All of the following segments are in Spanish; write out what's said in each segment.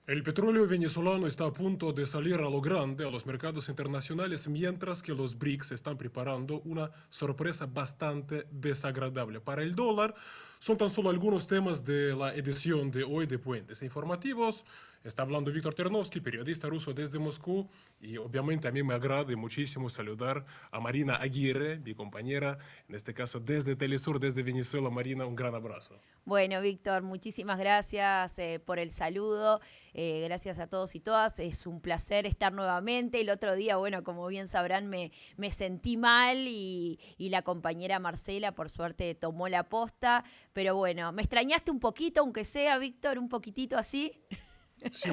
El petróleo venezolano está a punto de salir a lo grande a los mercados internacionales, mientras que los BRICS están preparando una sorpresa bastante desagradable. Para el dólar, son tan solo algunos temas de la edición de hoy de Puentes Informativos. Está hablando Víctor Ternovsky, periodista ruso desde Moscú, y obviamente a mí me agrada muchísimo saludar a Marina Aguirre, mi compañera, en este caso desde Telesur, desde Venezuela. Marina, un gran abrazo. Bueno, Víctor, muchísimas gracias por el saludo. Gracias a todos y todas. Es un placer estar nuevamente. El otro día, bueno, como bien sabrán, me sentí mal y la compañera Marcela, por suerte, tomó la posta. Pero bueno, me extrañaste un poquito, aunque sea, Víctor, un poquitito así. Sí,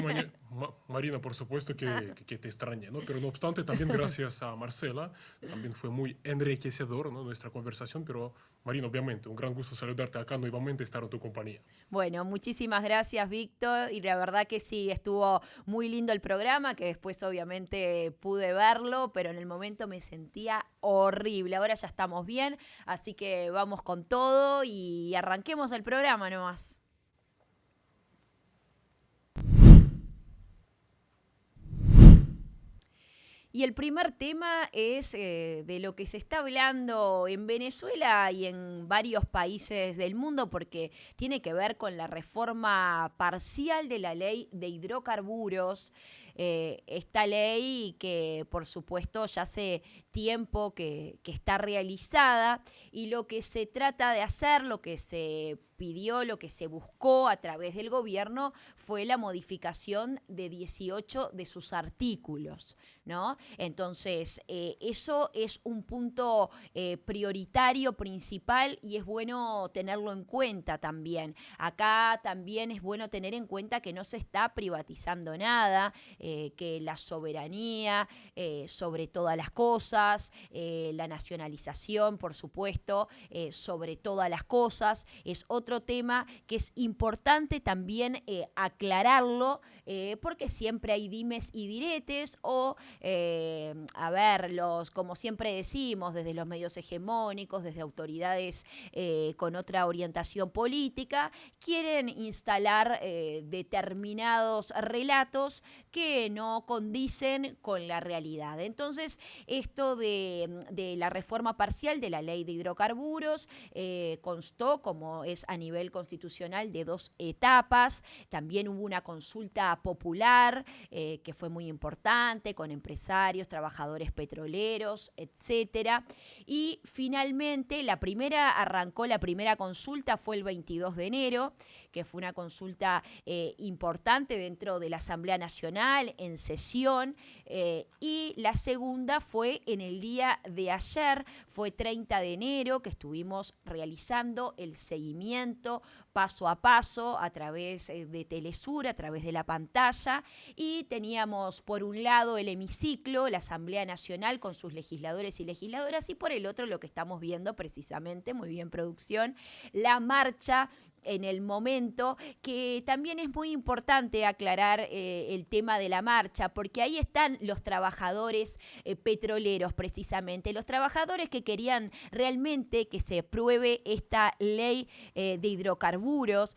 Marina, por supuesto que te extrañé, ¿no? Pero no obstante, también gracias a Marcela, también fue muy enriquecedor, ¿no? Nuestra conversación, pero Marina, obviamente, un gran gusto saludarte acá nuevamente, estar en tu compañía. Bueno, muchísimas gracias, Víctor. Y la verdad que sí, estuvo muy lindo el programa, que después obviamente pude verlo, pero en el momento me sentía horrible. Ahora ya estamos bien, así que vamos con todo y arranquemos el programa nomás. Y el primer tema es de lo que se está hablando en Venezuela y en varios países del mundo, porque tiene que ver con la reforma parcial de la ley de hidrocarburos. Esta ley que por supuesto ya hace tiempo que está realizada, y lo que se trata de hacer, lo que se pidió, lo que se buscó a través del gobierno fue la modificación de 18 de sus artículos, ¿no? Entonces, eso es un punto prioritario, principal, y es bueno tenerlo en cuenta también. Acá también es bueno tener en cuenta que no se está privatizando nada, que la soberanía sobre todas las cosas, la nacionalización, por supuesto, sobre todas las cosas, es otro tema que es importante también aclararlo, porque siempre hay dimes y diretes o a ver, como siempre decimos, desde los medios hegemónicos, desde autoridades con otra orientación política, quieren instalar determinados relatos que no condicen con la realidad. Entonces, esto de la reforma parcial de la ley de hidrocarburos constó, como es a nivel constitucional, de 2 etapas. También hubo una consulta popular que fue muy importante, con empresarios, trabajadores petroleros, etcétera. Y finalmente arrancó la primera consulta, fue el 22 de enero, que fue una consulta importante dentro de la Asamblea Nacional en sesión, y la segunda fue en el día de ayer, fue 30 de enero, que estuvimos realizando el seguimiento paso a paso a través de Telesur, a través de la pantalla, y teníamos por un lado el hemiciclo, la Asamblea Nacional con sus legisladores y legisladoras, y por el otro lo que estamos viendo precisamente, muy bien producción, la marcha en el momento, que también es muy importante aclarar el tema de la marcha, porque ahí están los trabajadores petroleros precisamente, los trabajadores que querían realmente que se apruebe esta ley de hidrocarburos,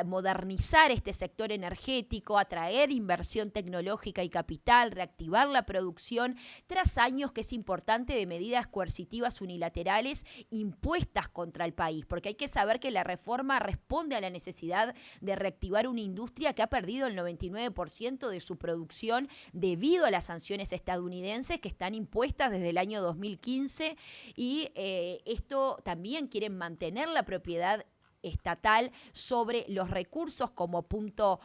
modernizar este sector energético, atraer inversión tecnológica y capital, reactivar la producción, tras años, que es importante, de medidas coercitivas unilaterales impuestas contra el país, porque hay que saber que la reforma responde a la necesidad de reactivar una industria que ha perdido el 99% de su producción debido a las sanciones estadounidenses que están impuestas desde el año 2015, y esto también quieren mantener la propiedad estatal sobre los recursos como punto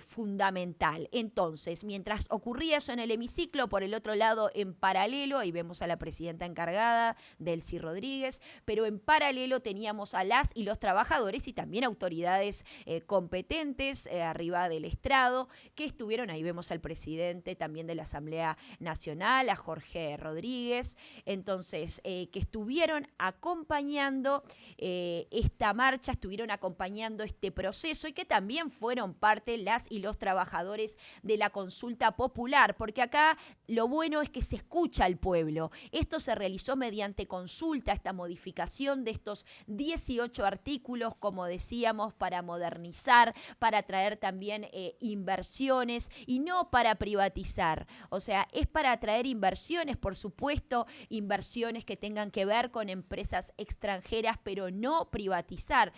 fundamental. Entonces, mientras ocurría eso en el hemiciclo, por el otro lado, en paralelo, ahí vemos a la presidenta encargada, Delcy Rodríguez, pero en paralelo teníamos a las y los trabajadores y también autoridades competentes arriba del estrado, que estuvieron, ahí vemos al presidente también de la Asamblea Nacional, a Jorge Rodríguez, entonces, que estuvieron acompañando esta marcha marcha estuvieron acompañando este proceso y que también fueron parte las y los trabajadores de la consulta popular, porque acá lo bueno es que se escucha al pueblo. Esto se realizó mediante consulta, esta modificación de estos 18 artículos, como decíamos, para modernizar, para traer también inversiones y no para privatizar. O sea, es para atraer inversiones, por supuesto, inversiones que tengan que ver con empresas extranjeras, pero no privatizar.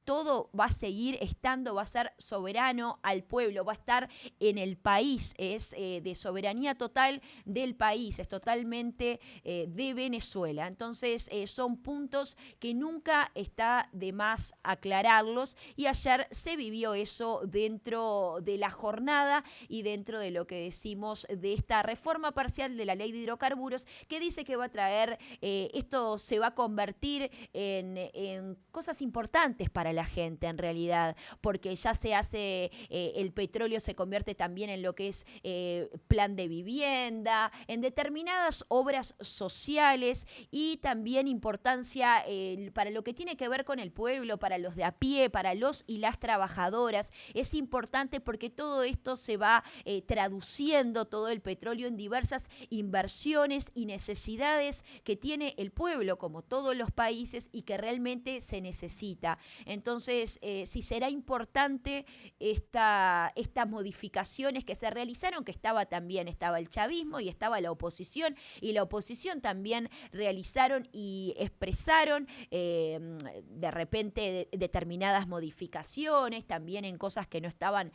Todo va a seguir estando, va a ser soberano al pueblo, va a estar en el país, es de soberanía total del país, es totalmente de Venezuela. Entonces son puntos que nunca está de más aclararlos y ayer se vivió eso dentro de la jornada y dentro de lo que decimos de esta reforma parcial de la ley de hidrocarburos que dice que va a traer, esto se va a convertir en cosas importantes para la gente en realidad, porque ya se hace, el petróleo se convierte también en lo que es plan de vivienda, en determinadas obras sociales y también importancia para lo que tiene que ver con el pueblo, para los de a pie, para los y las trabajadoras. Es importante porque todo esto se va traduciendo, todo el petróleo, en diversas inversiones y necesidades que tiene el pueblo, como todos los países, y que realmente se necesita. Entonces, si será importante estas modificaciones que se realizaron, que estaba el chavismo y estaba la oposición, y la oposición también realizaron y expresaron de repente determinadas modificaciones, también en cosas que no estaban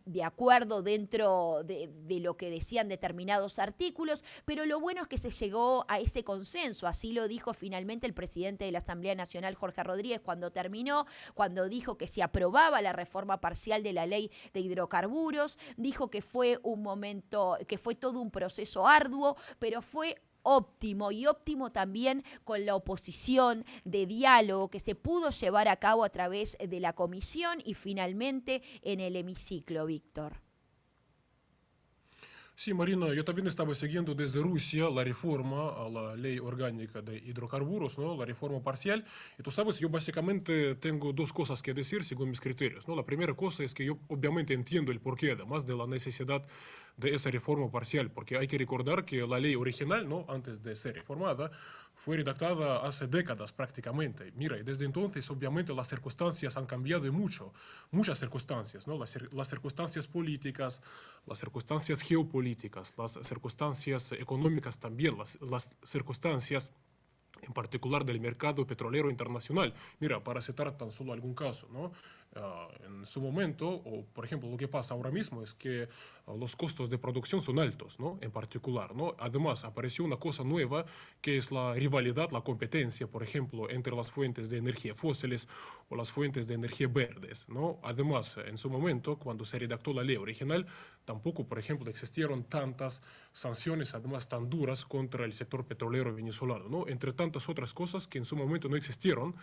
de acuerdo dentro de lo que decían determinados artículos, pero lo bueno es que se llegó a ese consenso, así lo dijo finalmente el presidente de la Asamblea Nacional, Jorge Rodríguez, cuando terminó, cuando dijo que se aprobaba la reforma parcial de la ley de hidrocarburos, dijo que fue un momento, que fue todo un proceso arduo, pero fue óptimo y óptimo también con la oposición de diálogo que se pudo llevar a cabo a través de la comisión y finalmente en el hemiciclo, Víctor. Sí, Marina, yo también estaba siguiendo desde Rusia la reforma a la ley orgánica de hidrocarburos, ¿no? La reforma parcial. Y tú sabes, yo básicamente tengo dos cosas que decir según mis criterios, ¿no? La primera cosa es que yo obviamente entiendo el porqué, además de la necesidad de esa reforma parcial, porque hay que recordar que la ley original, ¿no? Antes de ser reformada, fue redactada hace décadas prácticamente. Mira, y desde entonces obviamente las circunstancias han cambiado y mucho, muchas circunstancias, ¿no? Las circunstancias políticas, las circunstancias geopolíticas, las circunstancias económicas también, las circunstancias en particular del mercado petrolero internacional. Mira, para citar tan solo algún caso, ¿no? En su momento, o por ejemplo, lo que pasa ahora mismo es que los costos de producción son altos, ¿no? En particular, ¿no? Además, apareció una cosa nueva que es la rivalidad, la competencia, por ejemplo, entre las fuentes de energía fósiles o las fuentes de energía verdes, ¿no? Además, en su momento, cuando se redactó la ley original, tampoco, por ejemplo, existieron tantas sanciones, además tan duras, contra el sector petrolero venezolano, ¿no? Entre tantas otras cosas que en su momento no existieron,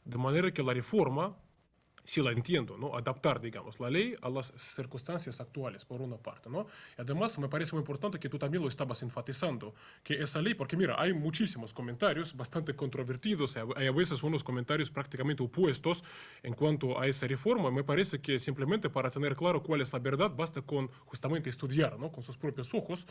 de manera que la reforma, si la entiendo, ¿no? Adaptar, digamos, la ley a las circunstancias actuales, por una parte, ¿no? Y además, me parece muy importante que tú también lo estabas enfatizando, que esa ley, porque mira, hay muchísimos comentarios bastante controvertidos, hay a veces unos comentarios prácticamente opuestos en cuanto a esa reforma. Me parece que simplemente para tener claro cuál es la verdad, basta con justamente estudiar, ¿no? Con sus propios ojos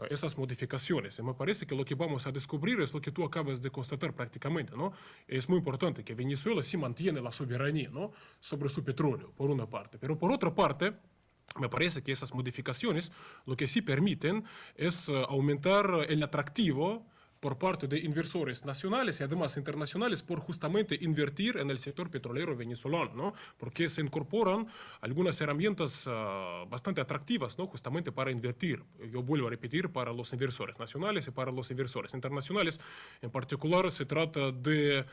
esas modificaciones. Y me parece que lo que vamos a descubrir es lo que tú acabas de constatar prácticamente, ¿no? Es muy importante que Venezuela sí mantiene la soberanía, ¿no? Sobre su petróleo, por una parte. Pero por otra parte, me parece que esas modificaciones lo que sí permiten es aumentar el atractivo por parte de inversores nacionales y además internacionales por justamente invertir en el sector petrolero venezolano, ¿no? Porque se incorporan algunas herramientas bastante atractivas, ¿no? Justamente para invertir. Yo vuelvo a repetir, para los inversores nacionales y para los inversores internacionales. En particular, se trata de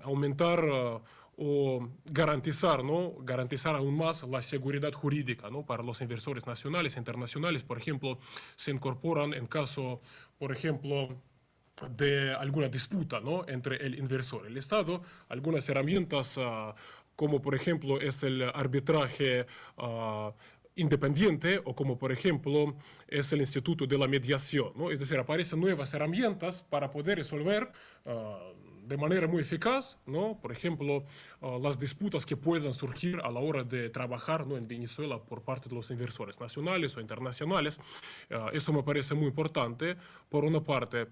aumentar o garantizar, ¿no? Garantizar aún más la seguridad jurídica, ¿no? Para los inversores nacionales e internacionales. Por ejemplo, se incorporan en caso, por ejemplo, de alguna disputa, ¿no? Entre el inversor y el Estado, algunas herramientas como por ejemplo es el arbitraje independiente o como por ejemplo es el instituto de la mediación, ¿no? Es decir, aparecen nuevas herramientas para poder resolver de manera muy eficaz, ¿no? Por ejemplo, las disputas que puedan surgir a la hora de trabajar, ¿no?, en Venezuela por parte de los inversores nacionales o internacionales. Eso me parece muy importante, por una parte.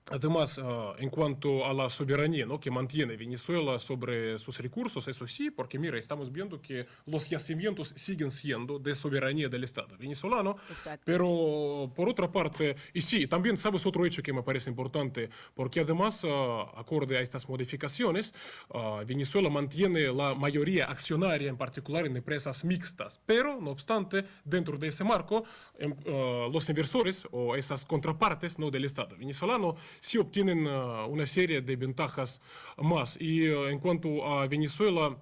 Además, en cuanto a la soberanía, ¿no?, que mantiene Venezuela sobre sus recursos, eso sí, porque mira, estamos viendo que los yacimientos siguen siendo de soberanía del Estado venezolano, Exacto. pero por otra parte, y sí, también sabes otro hecho que me parece importante, porque además, acorde a estas modificaciones, Venezuela mantiene la mayoría accionaria, en particular en empresas mixtas, pero no obstante, dentro de ese marco, los inversores o esas contrapartes, ¿no?, del Estado venezolano sí obtienen una serie de ventajas más. Y en cuanto a Venezuela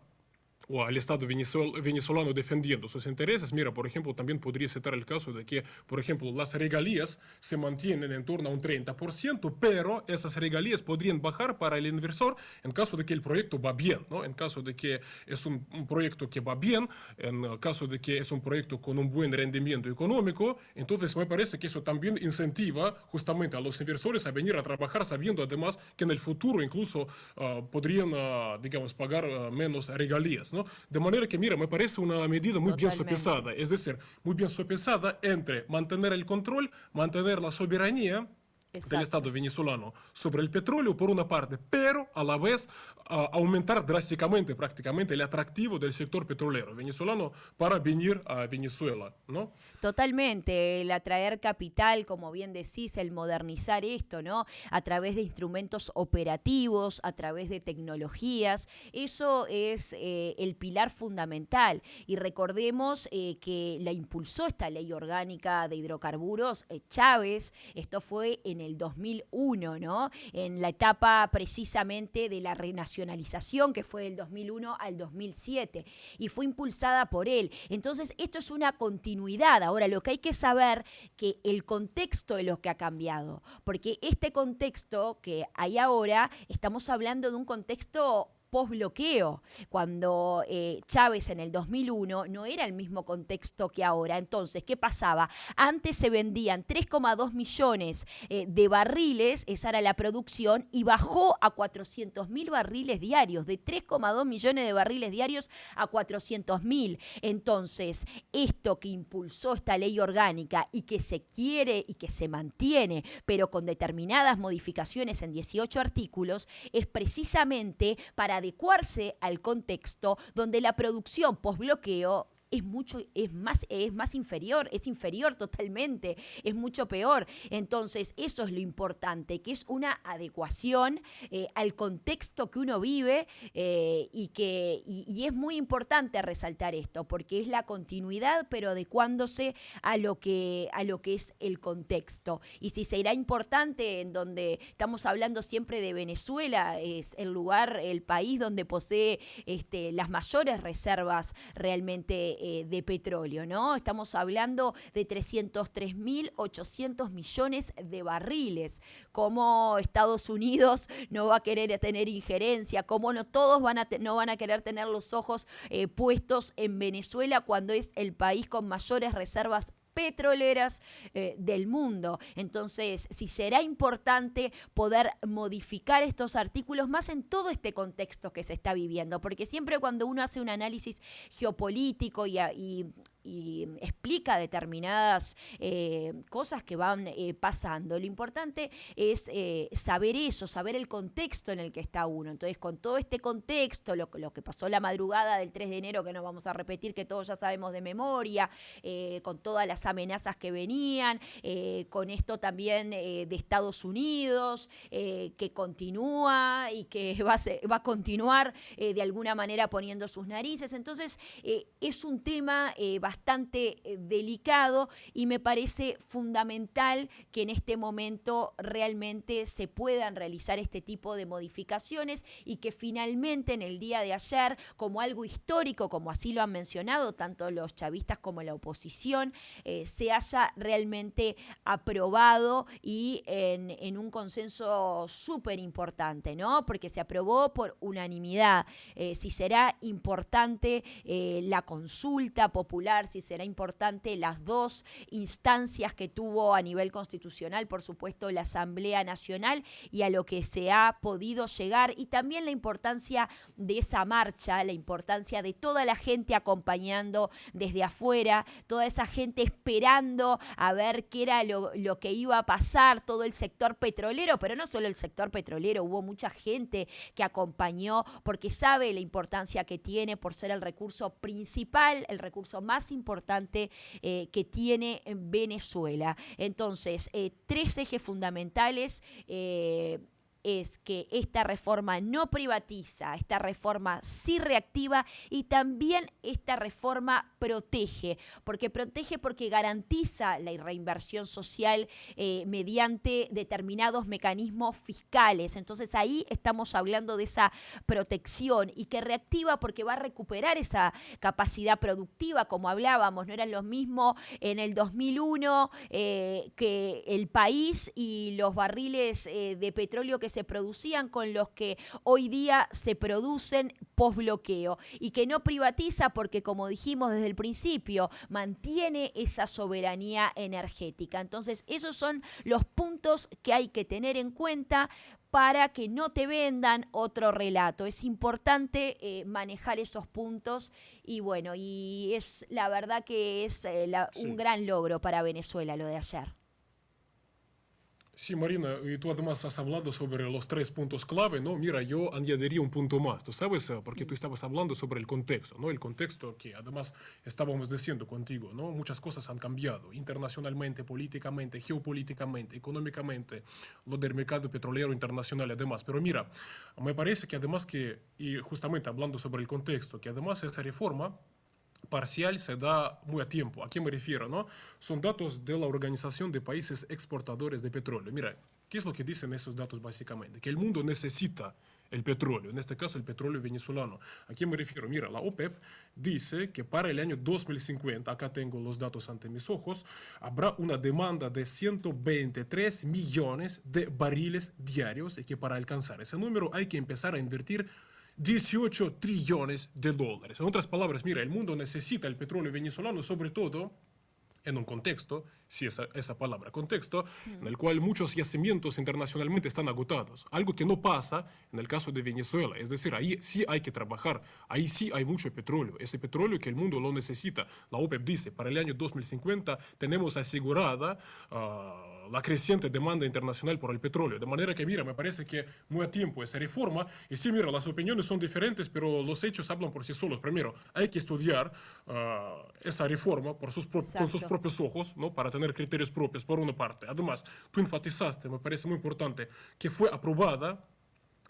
o al Estado venezolano defendiendo sus intereses, mira, por ejemplo, también podría citar el caso de que, por ejemplo, las regalías se mantienen en torno a un 30%, pero esas regalías podrían bajar para el inversor en caso de que el proyecto va bien, ¿no? En caso de que es un proyecto que va bien, en caso de que es un proyecto con un buen rendimiento económico, entonces me parece que eso también incentiva justamente a los inversores a venir a trabajar sabiendo además que en el futuro incluso podrían, digamos, pagar menos regalías, ¿no? De manera que, mira, me parece una medida muy bien Totalmente. sopesada, es decir, muy bien sopesada entre mantener el control, mantener la soberanía del Exacto. Estado venezolano sobre el petróleo por una parte, pero a la vez aumentar drásticamente prácticamente el atractivo del sector petrolero venezolano para venir a Venezuela, ¿no? Totalmente, el atraer capital, como bien decís, el modernizar esto, ¿no? A través de instrumentos operativos, a través de tecnologías, eso es el pilar fundamental. Y recordemos que la impulsó esta ley orgánica de hidrocarburos Chávez, esto fue en el 2001, ¿no? En la etapa precisamente de la renacionalización, que fue del 2001 al 2007, y fue impulsada por él. Entonces, esto es una continuidad. Ahora, lo que hay que saber que el contexto es lo que ha cambiado, porque este contexto que hay ahora, estamos hablando de un contexto post-bloqueo, cuando Chávez en el 2001 no era el mismo contexto que ahora. Entonces, ¿qué pasaba? Antes se vendían 3,2 millones de barriles, esa era la producción, y bajó a 400.000 barriles diarios, de 3,2 millones de barriles diarios a 400.000. Entonces, esto que impulsó esta ley orgánica y que se quiere y que se mantiene, pero con determinadas modificaciones en 18 artículos, es precisamente para adecuarse al contexto donde la producción post-bloqueo es más inferior, es inferior totalmente, es mucho peor. Entonces, eso es lo importante, que es una adecuación al contexto que uno vive y es muy importante resaltar esto, porque es la continuidad, pero adecuándose a lo que es el contexto. Y si será importante, en donde estamos hablando siempre de Venezuela, es el lugar, el país donde posee las mayores reservas realmente de petróleo, ¿no? Estamos hablando de 303.800 millones de barriles. ¿Cómo Estados Unidos no va a querer tener injerencia? ¿Cómo no todos no van a querer tener los ojos puestos en Venezuela cuando es el país con mayores reservas petroleras del mundo? Entonces, si será importante poder modificar estos artículos más en todo este contexto que se está viviendo, porque siempre cuando uno hace un análisis geopolítico y explica determinadas cosas que van pasando, lo importante es saber eso, saber el contexto en el que está uno. Entonces, con todo este contexto, lo que pasó la madrugada del 3 de enero, que no vamos a repetir, que todos ya sabemos de memoria, con todas las amenazas que venían, con esto también de Estados Unidos, que continúa y que va a continuar de alguna manera poniendo sus narices. Entonces, es un tema bastante delicado y me parece fundamental que en este momento realmente se puedan realizar este tipo de modificaciones y que finalmente en el día de ayer, como algo histórico, como así lo han mencionado tanto los chavistas como la oposición, se haya realmente aprobado y en un consenso súper importante, ¿no? Porque se aprobó por unanimidad. Si será importante la consulta popular esperar si será importante las dos instancias que tuvo a nivel constitucional, por supuesto, la Asamblea Nacional, y a lo que se ha podido llegar, y también la importancia de esa marcha, la importancia de toda la gente acompañando desde afuera, toda esa gente esperando a ver qué era lo que iba a pasar, todo el sector petrolero, pero no solo el sector petrolero, hubo mucha gente que acompañó porque sabe la importancia que tiene por ser el recurso principal, el recurso más importante que tiene en Venezuela. Entonces, tres ejes fundamentales. Es que esta reforma no privatiza, esta reforma sí reactiva, y también esta reforma protege porque garantiza la reinversión social mediante determinados mecanismos fiscales. Entonces ahí estamos hablando de esa protección, y que reactiva porque va a recuperar esa capacidad productiva, como hablábamos. No eran lo mismo en el 2001 que el país y los barriles de petróleo que se producían con los que hoy día se producen post-bloqueo, y que no privatiza porque, como dijimos desde el principio, mantiene esa soberanía energética. Entonces, esos son los puntos que hay que tener en cuenta para que no te vendan otro relato. Es importante manejar esos puntos, y bueno, y es la verdad que es un gran logro para Venezuela lo de ayer. Sí, Marina, y tú además has hablado sobre los tres puntos clave, ¿no? Mira, yo añadiría un punto más, ¿tú sabes? Porque tú estabas hablando sobre el contexto, ¿no? El contexto que además estábamos diciendo contigo, ¿no? Muchas cosas han cambiado internacionalmente, políticamente, geopolíticamente, económicamente, lo del mercado petrolero internacional además. Pero mira, me parece que además que, y justamente hablando sobre el contexto, que además esa reforma parcial se da muy a tiempo. ¿A qué me refiero? ¿No? Son datos de la Organización de Países Exportadores de Petróleo. Mira, ¿qué es lo que dicen esos datos básicamente? Que el mundo necesita el petróleo, en este caso el petróleo venezolano. ¿A qué me refiero? Mira, la OPEP dice que para el año 2050, acá tengo los datos ante mis ojos, habrá una demanda de 123 millones de barriles diarios, y que para alcanzar ese número hay que empezar a invertir 18 trillones de dólares. En otras palabras, mira, el mundo necesita el petróleo venezolano, sobre todo en un contexto, si esa palabra contexto, en el cual muchos yacimientos internacionalmente están agotados. Algo que no pasa en el caso de Venezuela. Es decir, ahí sí hay que trabajar, ahí sí hay mucho petróleo, ese petróleo que el mundo lo necesita. La OPEP dice, para el año 2050 tenemos asegurada la creciente demanda internacional por el petróleo. De manera que, mira, me parece que muy a tiempo esa reforma. Y sí, mira, las opiniones son diferentes, pero los hechos hablan por sí solos. Primero, hay que estudiar esa reforma con sus propios ojos, ¿no? Para tener criterios propios, por una parte. Además, tú enfatizaste, me parece muy importante, que fue aprobada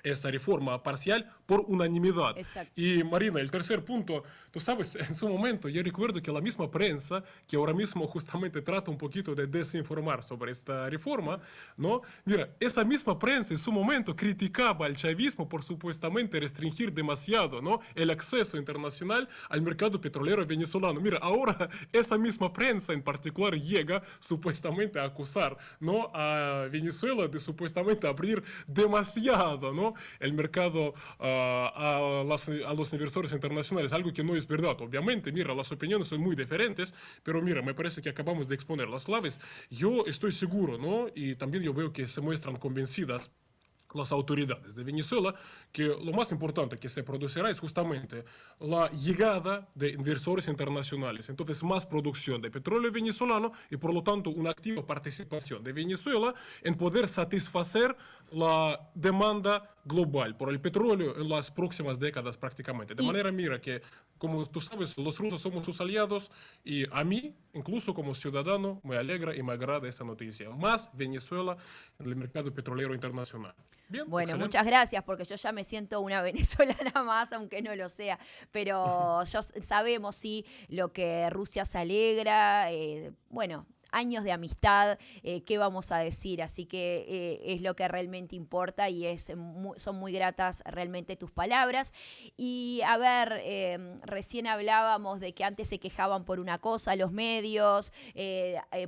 esa reforma parcial por unanimidad. Exacto. Y Marina, el tercer punto, tú sabes, en su momento yo recuerdo que la misma prensa, que ahora mismo justamente trata un poquito de desinformar sobre esta reforma, ¿no? Mira, esa misma prensa en su momento criticaba al chavismo por supuestamente restringir demasiado, ¿no? El acceso internacional al mercado petrolero venezolano. Mira, ahora esa misma prensa en particular llega supuestamente a acusar, ¿no? A Venezuela de supuestamente abrir demasiado, ¿no? El mercado a los inversores internacionales, algo que no es verdad. Obviamente, mira, las opiniones son muy diferentes, pero mira, me parece que acabamos de exponer las claves. Yo estoy seguro, ¿no? Y también yo veo que se muestran convencidas las autoridades de Venezuela, que lo más importante que se producirá es justamente la llegada de inversores internacionales. Entonces, más producción de petróleo venezolano y, por lo tanto, una activa participación de Venezuela en poder satisfacer la demanda global por el petróleo en las próximas décadas prácticamente. De manera, mira, que como tú sabes, los rusos somos sus aliados, y a mí, incluso como ciudadano, me alegra y me agrada esta noticia. Más Venezuela en el mercado petrolero internacional. Bien, bueno, excelente. muchas gracias, porque yo ya me siento una venezolana más, aunque no lo sea. Pero sabemos, sí, lo que Rusia se alegra. Bueno, años de amistad, ¿qué vamos a decir? Así que es lo que realmente importa y son muy gratas realmente tus palabras. Y a ver, recién hablábamos de que antes se quejaban por una cosa los medios,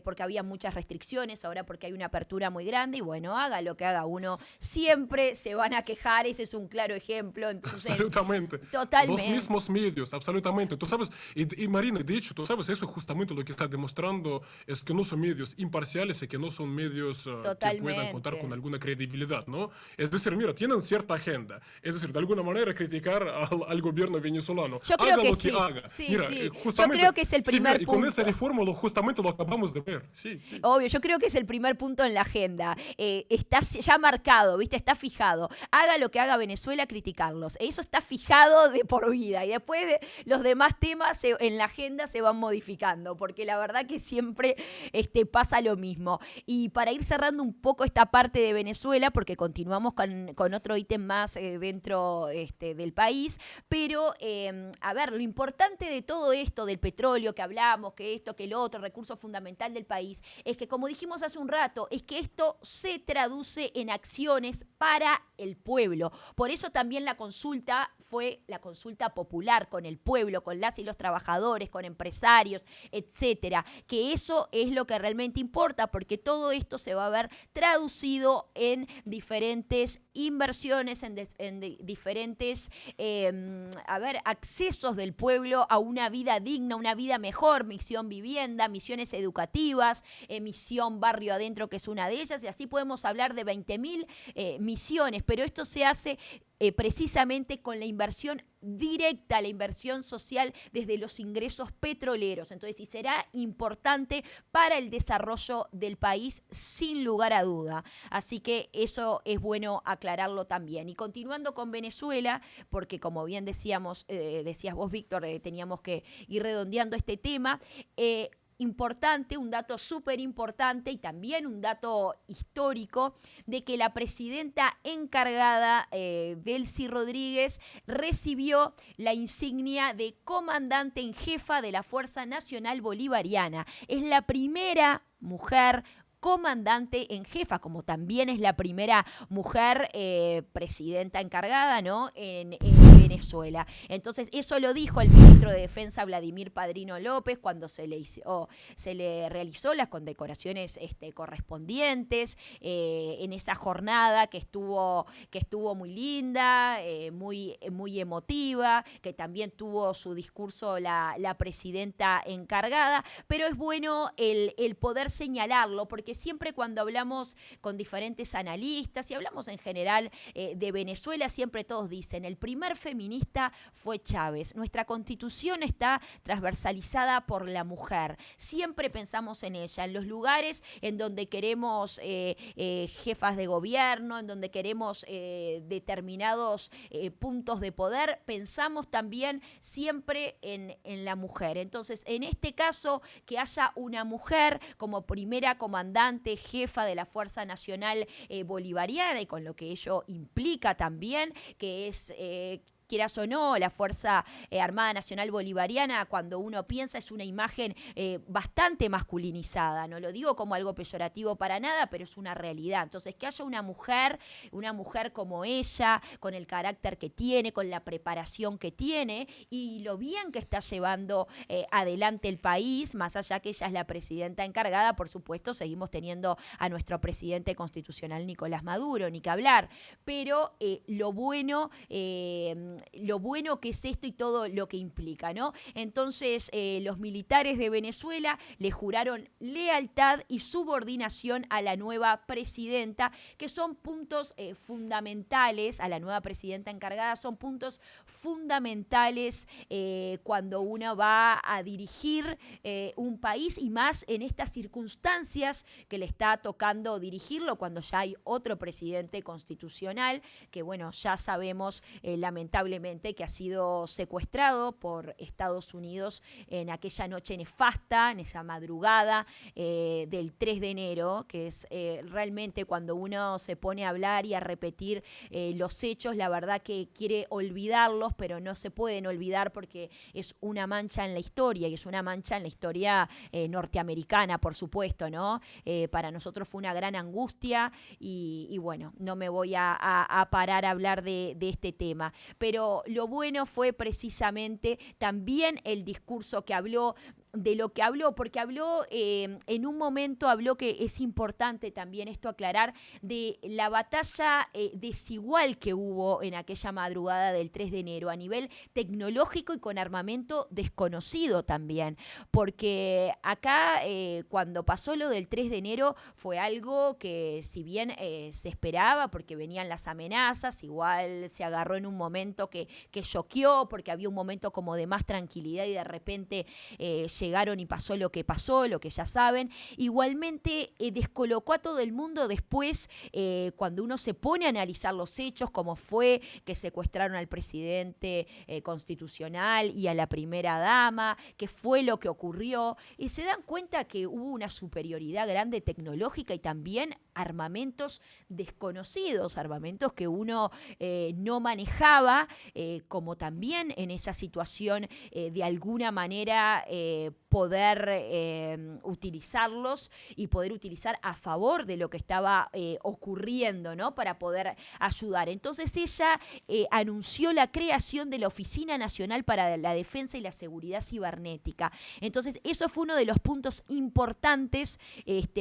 porque había muchas restricciones, ahora porque hay una apertura muy grande y bueno, haga lo que haga uno, siempre se van a quejar, ese es un claro ejemplo. Entonces, Absolutamente. Los totalmente. mismos medios, absolutamente. Tú sabes, y Marina, de hecho, tú sabes, eso justamente lo que está demostrando es que no son medios imparciales y que no son medios que puedan contar con Totalmente. alguna credibilidad, ¿no? Es decir, mira, tienen cierta agenda. Es decir, de alguna manera criticar al gobierno venezolano. Yo creo Haga que lo que sí, haga. sí, Mira, sí. Yo justamente, creo que es el sí, mira, primer y con esa punto. reforma justamente lo acabamos de ver. Sí, sí. Obvio, yo creo que es el primer punto en la agenda. Está ya marcado, ¿viste? Está fijado. Haga lo que haga Venezuela, criticarlos. Eso está fijado de por vida. Y después los demás temas en la agenda se van modificando, porque la verdad que siempre pasa lo mismo. Y para ir cerrando un poco esta parte de Venezuela, porque continuamos con otro ítem más dentro del país, pero a ver, lo importante de todo esto, del petróleo que hablamos, que esto, que lo otro, recurso fundamental del país, es que como dijimos hace un rato, es que esto se traduce en acciones para el pueblo. Por eso también la consulta fue la consulta popular con el pueblo, con las y los trabajadores, con empresarios, etcétera. Que eso es lo que realmente importa, porque todo esto se va a ver traducido en diferentes inversiones, en diferentes accesos del pueblo a una vida digna, una vida mejor, misión vivienda, misiones educativas, misión barrio adentro, que es una de ellas, y así podemos hablar de 20.000 misiones, pero esto se hace precisamente con la inversión directa, la inversión social desde los ingresos petroleros. Entonces, sí será importante para el desarrollo del país, sin lugar a duda. Así que eso es bueno aclararlo también. Y continuando con Venezuela, porque como bien decías vos, Víctor, teníamos que ir redondeando este tema. Importante, un dato súper importante y también un dato histórico de que la presidenta encargada, Delcy Rodríguez, recibió la insignia de comandante en jefa de la Fuerza Nacional Bolivariana. Es la primera mujer comandante en jefa, como también es la primera mujer presidenta encargada, ¿no? en Venezuela. Entonces, eso lo dijo el ministro de Defensa, Vladimir Padrino López, cuando se le realizó las condecoraciones correspondientes en esa jornada que estuvo muy linda, muy emotiva, que también tuvo su discurso la presidenta encargada, pero es bueno el poder señalarlo, porque siempre cuando hablamos con diferentes analistas y hablamos en general de Venezuela, siempre todos dicen, el primer feminista fue Chávez. Nuestra constitución está transversalizada por la mujer. Siempre pensamos en ella, en los lugares en donde queremos jefas de gobierno, en donde queremos determinados puntos de poder, pensamos también siempre en la mujer. Entonces, en este caso, que haya una mujer como primera comandante, jefa de la Fuerza Nacional Bolivariana, y con lo que ello implica también, que es quieras o no, la Fuerza Armada Nacional Bolivariana, cuando uno piensa, es una imagen bastante masculinizada. No lo digo como algo peyorativo para nada, pero es una realidad. Entonces, que haya una mujer como ella, con el carácter que tiene, con la preparación que tiene y lo bien que está llevando adelante el país, más allá que ella es la presidenta encargada, por supuesto, seguimos teniendo a nuestro presidente constitucional Nicolás Maduro, ni que hablar. Pero lo bueno que es esto y todo lo que implica, ¿no? Entonces, los militares de Venezuela le juraron lealtad y subordinación a la nueva presidenta, que son puntos fundamentales, a la nueva presidenta encargada, son puntos fundamentales cuando uno va a dirigir un país, y más en estas circunstancias que le está tocando dirigirlo, cuando ya hay otro presidente constitucional, que bueno, ya sabemos lamentablemente lamentablemente, que ha sido secuestrado por Estados Unidos en aquella noche nefasta, en esa madrugada del 3 de enero, que es realmente cuando uno se pone a hablar y a repetir los hechos, la verdad que quiere olvidarlos, pero no se pueden olvidar porque es una mancha en la historia, y es una mancha en la historia norteamericana, por supuesto, ¿no? Para nosotros fue una gran angustia y bueno, no me voy a parar a hablar de este tema, pero lo bueno fue precisamente también el discurso que habló, de lo que habló, porque habló en un momento, habló que es importante también esto aclarar, de la batalla desigual que hubo en aquella madrugada del 3 de enero a nivel tecnológico y con armamento desconocido también, porque acá cuando pasó lo del 3 de enero fue algo que si bien se esperaba porque venían las amenazas, igual se agarró en un momento que choqueó porque había un momento como de más tranquilidad y de repente llegaron y pasó lo que ya saben. Igualmente descolocó a todo el mundo después cuando uno se pone a analizar los hechos, como fue que secuestraron al presidente constitucional y a la primera dama, qué fue lo que ocurrió, y se dan cuenta que hubo una superioridad grande tecnológica y también armamentos desconocidos, armamentos que uno no manejaba, como también en esa situación de alguna manera poder utilizarlos y poder utilizar a favor de lo que estaba ocurriendo, ¿no? Para poder ayudar. Entonces ella anunció la creación de la Oficina Nacional para la Defensa y la Seguridad Cibernética. Entonces eso fue uno de los puntos importantes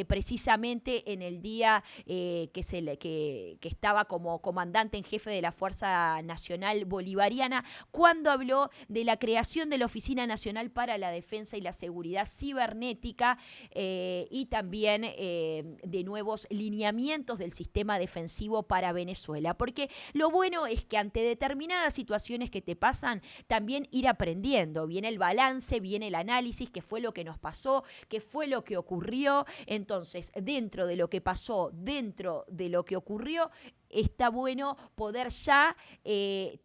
precisamente en el día que estaba como comandante en jefe de la Fuerza Nacional Bolivariana, cuando habló de la creación de la Oficina Nacional para la Defensa y la Seguridad Cibernética y también de nuevos lineamientos del sistema defensivo para Venezuela. Porque lo bueno es que ante determinadas situaciones que te pasan, también ir aprendiendo. Viene el balance, viene el análisis, qué fue lo que nos pasó, qué fue lo que ocurrió. Entonces, dentro de lo que pasó, dentro de lo que ocurrió, está bueno poder ya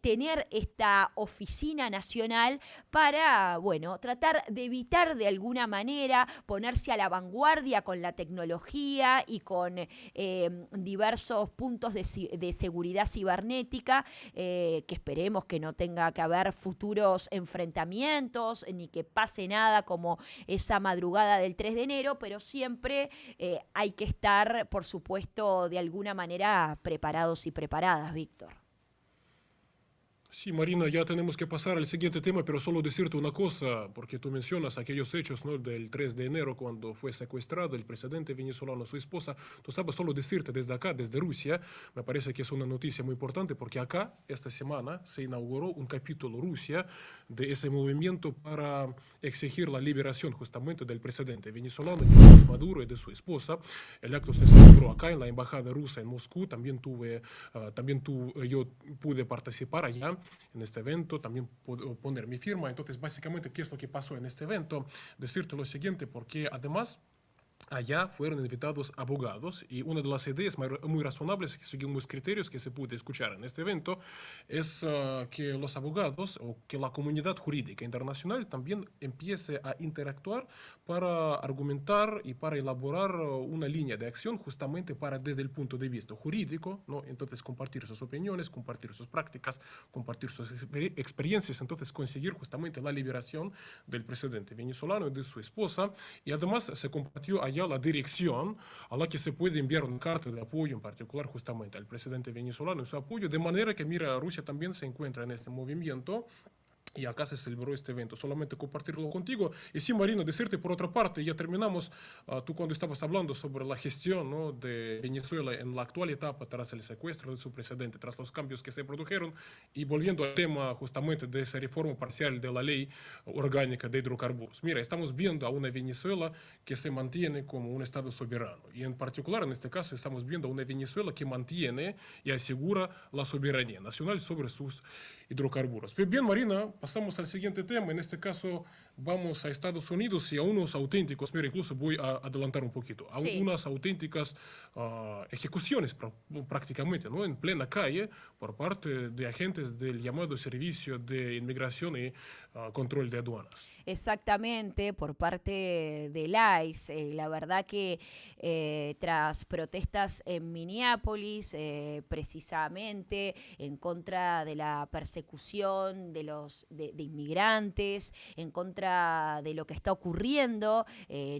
tener esta oficina nacional para, bueno, tratar de evitar de alguna manera ponerse a la vanguardia con la tecnología y con diversos puntos de seguridad cibernética, que esperemos que no tenga que haber futuros enfrentamientos ni que pase nada como esa madrugada del 3 de enero, pero siempre hay que estar, por supuesto, de alguna manera preparados y preparadas, Víctor. Sí, Marina, ya tenemos que pasar al siguiente tema, pero solo decirte una cosa, porque tú mencionas aquellos hechos, ¿no? Del 3 de enero, cuando fue secuestrado el presidente venezolano, su esposa. Tú sabes, solo decirte desde acá, desde Rusia, me parece que es una noticia muy importante, porque acá, esta semana, se inauguró un capítulo Rusia de ese movimiento para exigir la liberación justamente del presidente venezolano, Nicolás Maduro, y de su esposa. El acto se celebró acá en la embajada rusa en Moscú. Yo pude participar allá en este evento, también puedo poner mi firma. Entonces, básicamente, ¿qué es lo que pasó en este evento? Decirte lo siguiente, porque además allá fueron invitados abogados y una de las ideas muy razonables, que según los criterios que se puede escuchar en este evento, es que los abogados o que la comunidad jurídica internacional también empiece a interactuar para argumentar y para elaborar una línea de acción justamente para, desde el punto de vista jurídico, ¿no? Entonces compartir sus opiniones, compartir sus prácticas, compartir sus experiencias, entonces conseguir justamente la liberación del presidente venezolano y de su esposa. Y además se compartió allá la dirección a la que se puede enviar una carta de apoyo, en particular justamente al presidente venezolano y su apoyo, de manera que, mira, Rusia también se encuentra en este movimiento. Y acá se celebró este evento, solamente compartirlo contigo. Y sí, Marina, decirte por otra parte, ya terminamos, tú cuando estabas hablando sobre la gestión, ¿no? de Venezuela en la actual etapa tras el secuestro de su presidente, tras los cambios que se produjeron, y volviendo al tema justamente de esa reforma parcial de la ley orgánica de hidrocarburos. Mira, estamos viendo a una Venezuela que se mantiene como un Estado soberano, y en particular en este caso estamos viendo a una Venezuela que mantiene y asegura la soberanía nacional sobre sus hidrocarburos. Bien, Marina, pasamos al siguiente tema. En este caso vamos a Estados Unidos y a unos auténticos, mira, incluso voy a adelantar un poquito, a Sí. unas auténticas ejecuciones prácticamente, ¿no? En plena calle por parte de agentes del llamado Servicio de Inmigración y Control de Aduanas. Exactamente, por parte del ICE. La verdad que tras protestas en Minneapolis, precisamente en contra de la persecución de inmigrantes, en contra de lo que está ocurriendo,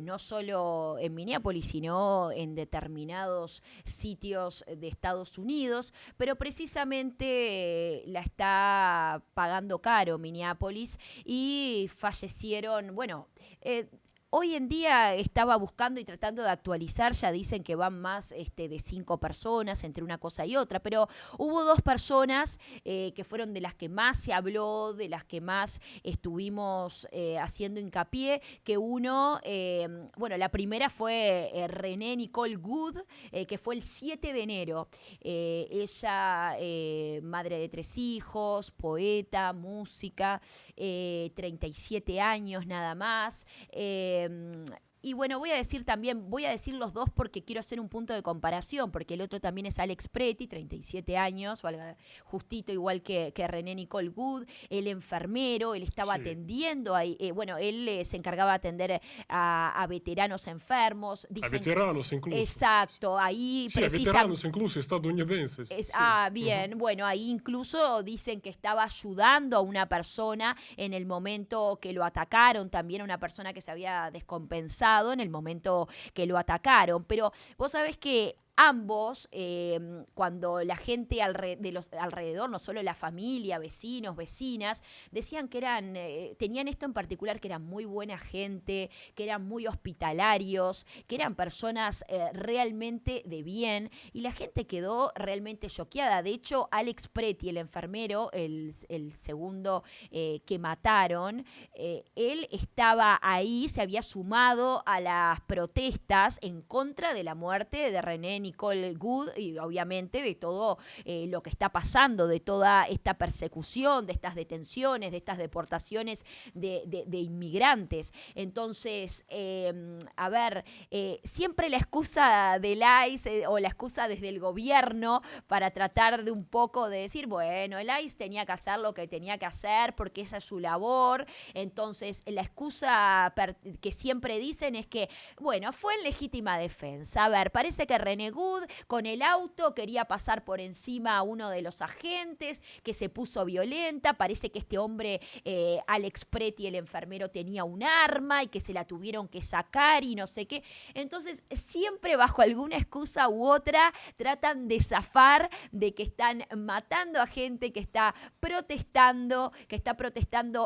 no solo en Minneapolis, sino en determinados sitios de Estados Unidos, pero precisamente la está pagando caro Minneapolis y fallecieron, bueno, hoy en día estaba buscando y tratando de actualizar, ya dicen que van más de 5 personas entre una cosa y otra, pero hubo 2 personas que fueron de las que más se habló, de las que más estuvimos haciendo hincapié, que uno, bueno, la primera fue René Nicole Good, que fue el 7 de enero. Ella, madre de 3 hijos, poeta, música, 37 años nada más. Y bueno, voy a decir los dos porque quiero hacer un punto de comparación, porque el otro también es Alex Preti, 37 años, justito igual que René Nicole Good, el enfermero, él estaba atendiendo ahí, bueno, él se encargaba de atender a veteranos enfermos. A veteranos incluso. Exacto, ahí sí, a veteranos incluso estadounidenses. Bien, bueno, ahí incluso dicen que estaba ayudando a una persona en el momento que lo atacaron, también a una persona que se había descompensado en el momento que lo atacaron. Pero vos sabés que ambos, cuando la gente de los alrededor, no solo la familia, vecinos, vecinas, decían que tenían esto en particular, que eran muy buena gente, que eran muy hospitalarios, que eran personas realmente de bien, y la gente quedó realmente choqueada. De hecho, Alex Preti, el enfermero, el segundo que mataron, él estaba ahí, se había sumado a las protestas en contra de la muerte de René Nicole Good y obviamente de todo lo que está pasando, de toda esta persecución, de estas detenciones, de estas deportaciones de inmigrantes. Entonces, a ver, siempre la excusa del ICE o la excusa desde el gobierno para tratar de un poco de decir, bueno, el ICE tenía que hacer lo que tenía que hacer porque esa es su labor. Entonces, la excusa que siempre dicen es que, bueno, fue en legítima defensa. A ver, parece que René Good con el auto quería pasar por encima a uno de los agentes, que se puso violenta. Parece que este hombre, Alex Preti, el enfermero, tenía un arma y que se la tuvieron que sacar y no sé qué. Entonces, siempre bajo alguna excusa u otra tratan de zafar de que están matando a gente que está protestando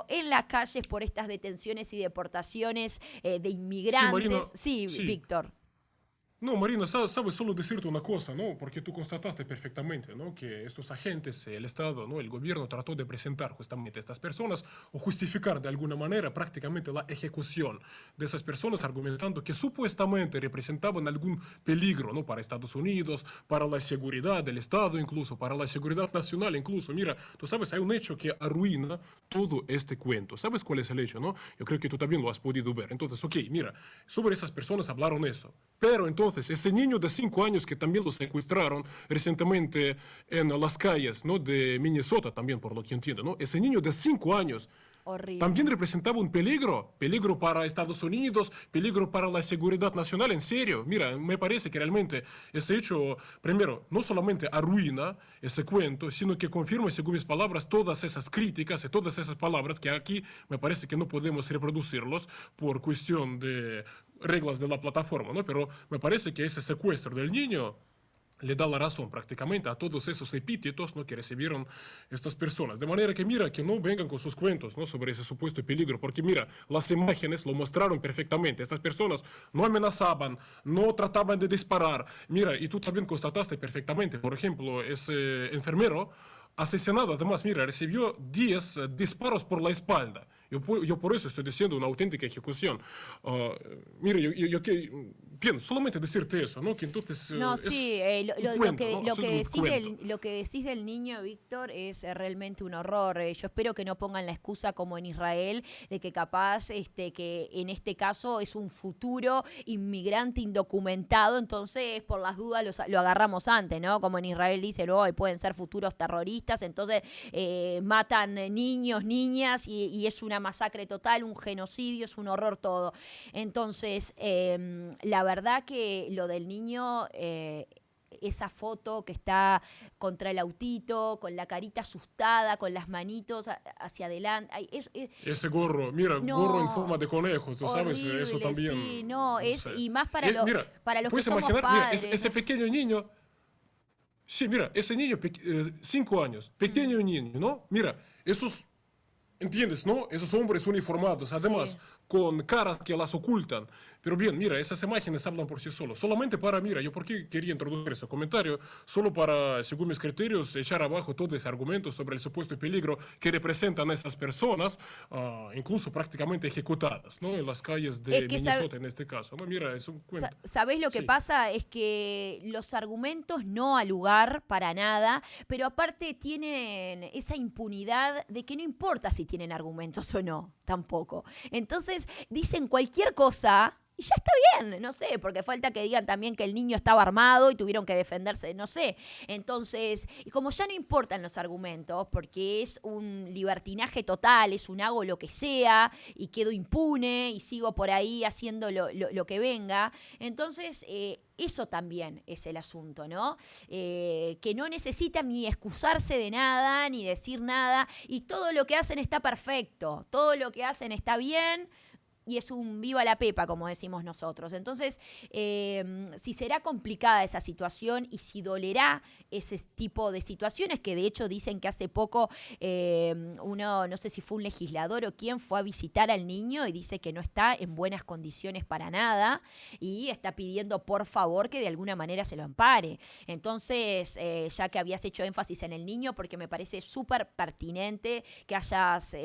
en las calles por estas detenciones y deportaciones de inmigrantes. Sí, Víctor. No, Marina, sabes solo decirte una cosa, ¿no? Porque tú constataste perfectamente, ¿no? Que estos agentes, el Estado, ¿no? El gobierno trató de presentar justamente a estas personas o justificar de alguna manera prácticamente la ejecución de esas personas, argumentando que supuestamente representaban algún peligro, ¿no? Para Estados Unidos, para la seguridad del Estado incluso, para la seguridad nacional incluso. Mira, tú sabes, hay un hecho que arruina todo este cuento. ¿Sabes cuál es el hecho, no? Yo creo que tú también lo has podido ver. Entonces, ok, mira, sobre esas personas hablaron eso. Pero entonces, ese niño de 5 años que también lo secuestraron recientemente en las calles, ¿no? De Minnesota también, por lo que entiendo, ¿no? Ese niño de 5 años horrible, también representaba un peligro para Estados Unidos, peligro para la seguridad nacional, en serio. Mira, me parece que realmente ese hecho, primero, no solamente arruina ese cuento, sino que confirma, según mis palabras, todas esas críticas y todas esas palabras que aquí me parece que no podemos reproducirlos por cuestión de reglas de la plataforma, ¿no? Pero me parece que ese secuestro del niño le da la razón prácticamente a todos esos epítetos, ¿no? Que recibieron estas personas. De manera que mira, que no vengan con sus cuentos, ¿no? Sobre ese supuesto peligro, porque mira, las imágenes lo mostraron perfectamente. Estas personas no amenazaban, no trataban de disparar. Mira, y tú también constataste perfectamente, por ejemplo, ese enfermero asesinado, además, mira, recibió 10 disparos por la espalda. Yo por eso estoy diciendo una auténtica ejecución. Ah, mire, bien, solamente decirte eso, ¿no? Que entonces No, es sí, un cuento, ¿no? lo que Absolutamente decís cuento. lo que decís del niño, Víctor, es realmente un horror. Yo espero que no pongan la excusa como en Israel de que capaz que en este caso es un futuro inmigrante indocumentado, entonces por las dudas lo agarramos antes, ¿no? Como en Israel dicen, hoy pueden ser futuros terroristas, entonces matan niños, niñas y es una masacre total, un genocidio, es un horror todo. Entonces, la verdad que lo del niño, esa foto que está contra el autito, con la carita asustada, con las manitos hacia adelante, ay, Ese gorro, mira, gorro en forma no, de conejo, tú sabes, eso horrible, sí, también, no, no es, sé. y más Mira, para los que puedes somos imaginar, mira, padres, ese ¿no? pequeño niño, sí, mira, ese niño, 5 años, Mm, pequeño niño, ¿no? Mira, esos ¿entiendes, no? Esos hombres uniformados, además, sí. con caras que las ocultan. Pero bien, mira, esas imágenes hablan por sí solos. Solamente para, mira, yo por qué quería introducir ese comentario, solo para, según mis criterios, echar abajo todo ese argumento sobre el supuesto peligro que representan esas personas, incluso prácticamente ejecutadas, ¿no? En las calles Es de que, Minnesota en este caso. No, mira, es un cuento. ¿sabés lo que Sí. pasa? Es que los argumentos no al lugar para nada, pero aparte tienen esa impunidad de que no importa si tienen argumentos o no, tampoco. Entonces dicen cualquier cosa. Y ya está bien, no sé, porque falta que digan también que el niño estaba armado y tuvieron que defenderse, no sé. Entonces, y como ya no importan los argumentos, porque es un libertinaje total, es un hago lo que sea y quedo impune y sigo por ahí haciendo lo que venga, entonces eso también es el asunto, ¿no? Que no necesitan ni excusarse de nada, ni decir nada, y todo lo que hacen está perfecto, todo lo que hacen está bien, y es un viva la pepa, como decimos nosotros. Entonces, si será complicada esa situación y si dolerá ese tipo de situaciones, que de hecho dicen que hace poco uno, no sé si fue un legislador o quién, fue a visitar al niño y dice que no está en buenas condiciones para nada y está pidiendo por favor que de alguna manera se lo ampare. Entonces, ya que habías hecho énfasis en el niño, porque me parece súper pertinente que hayas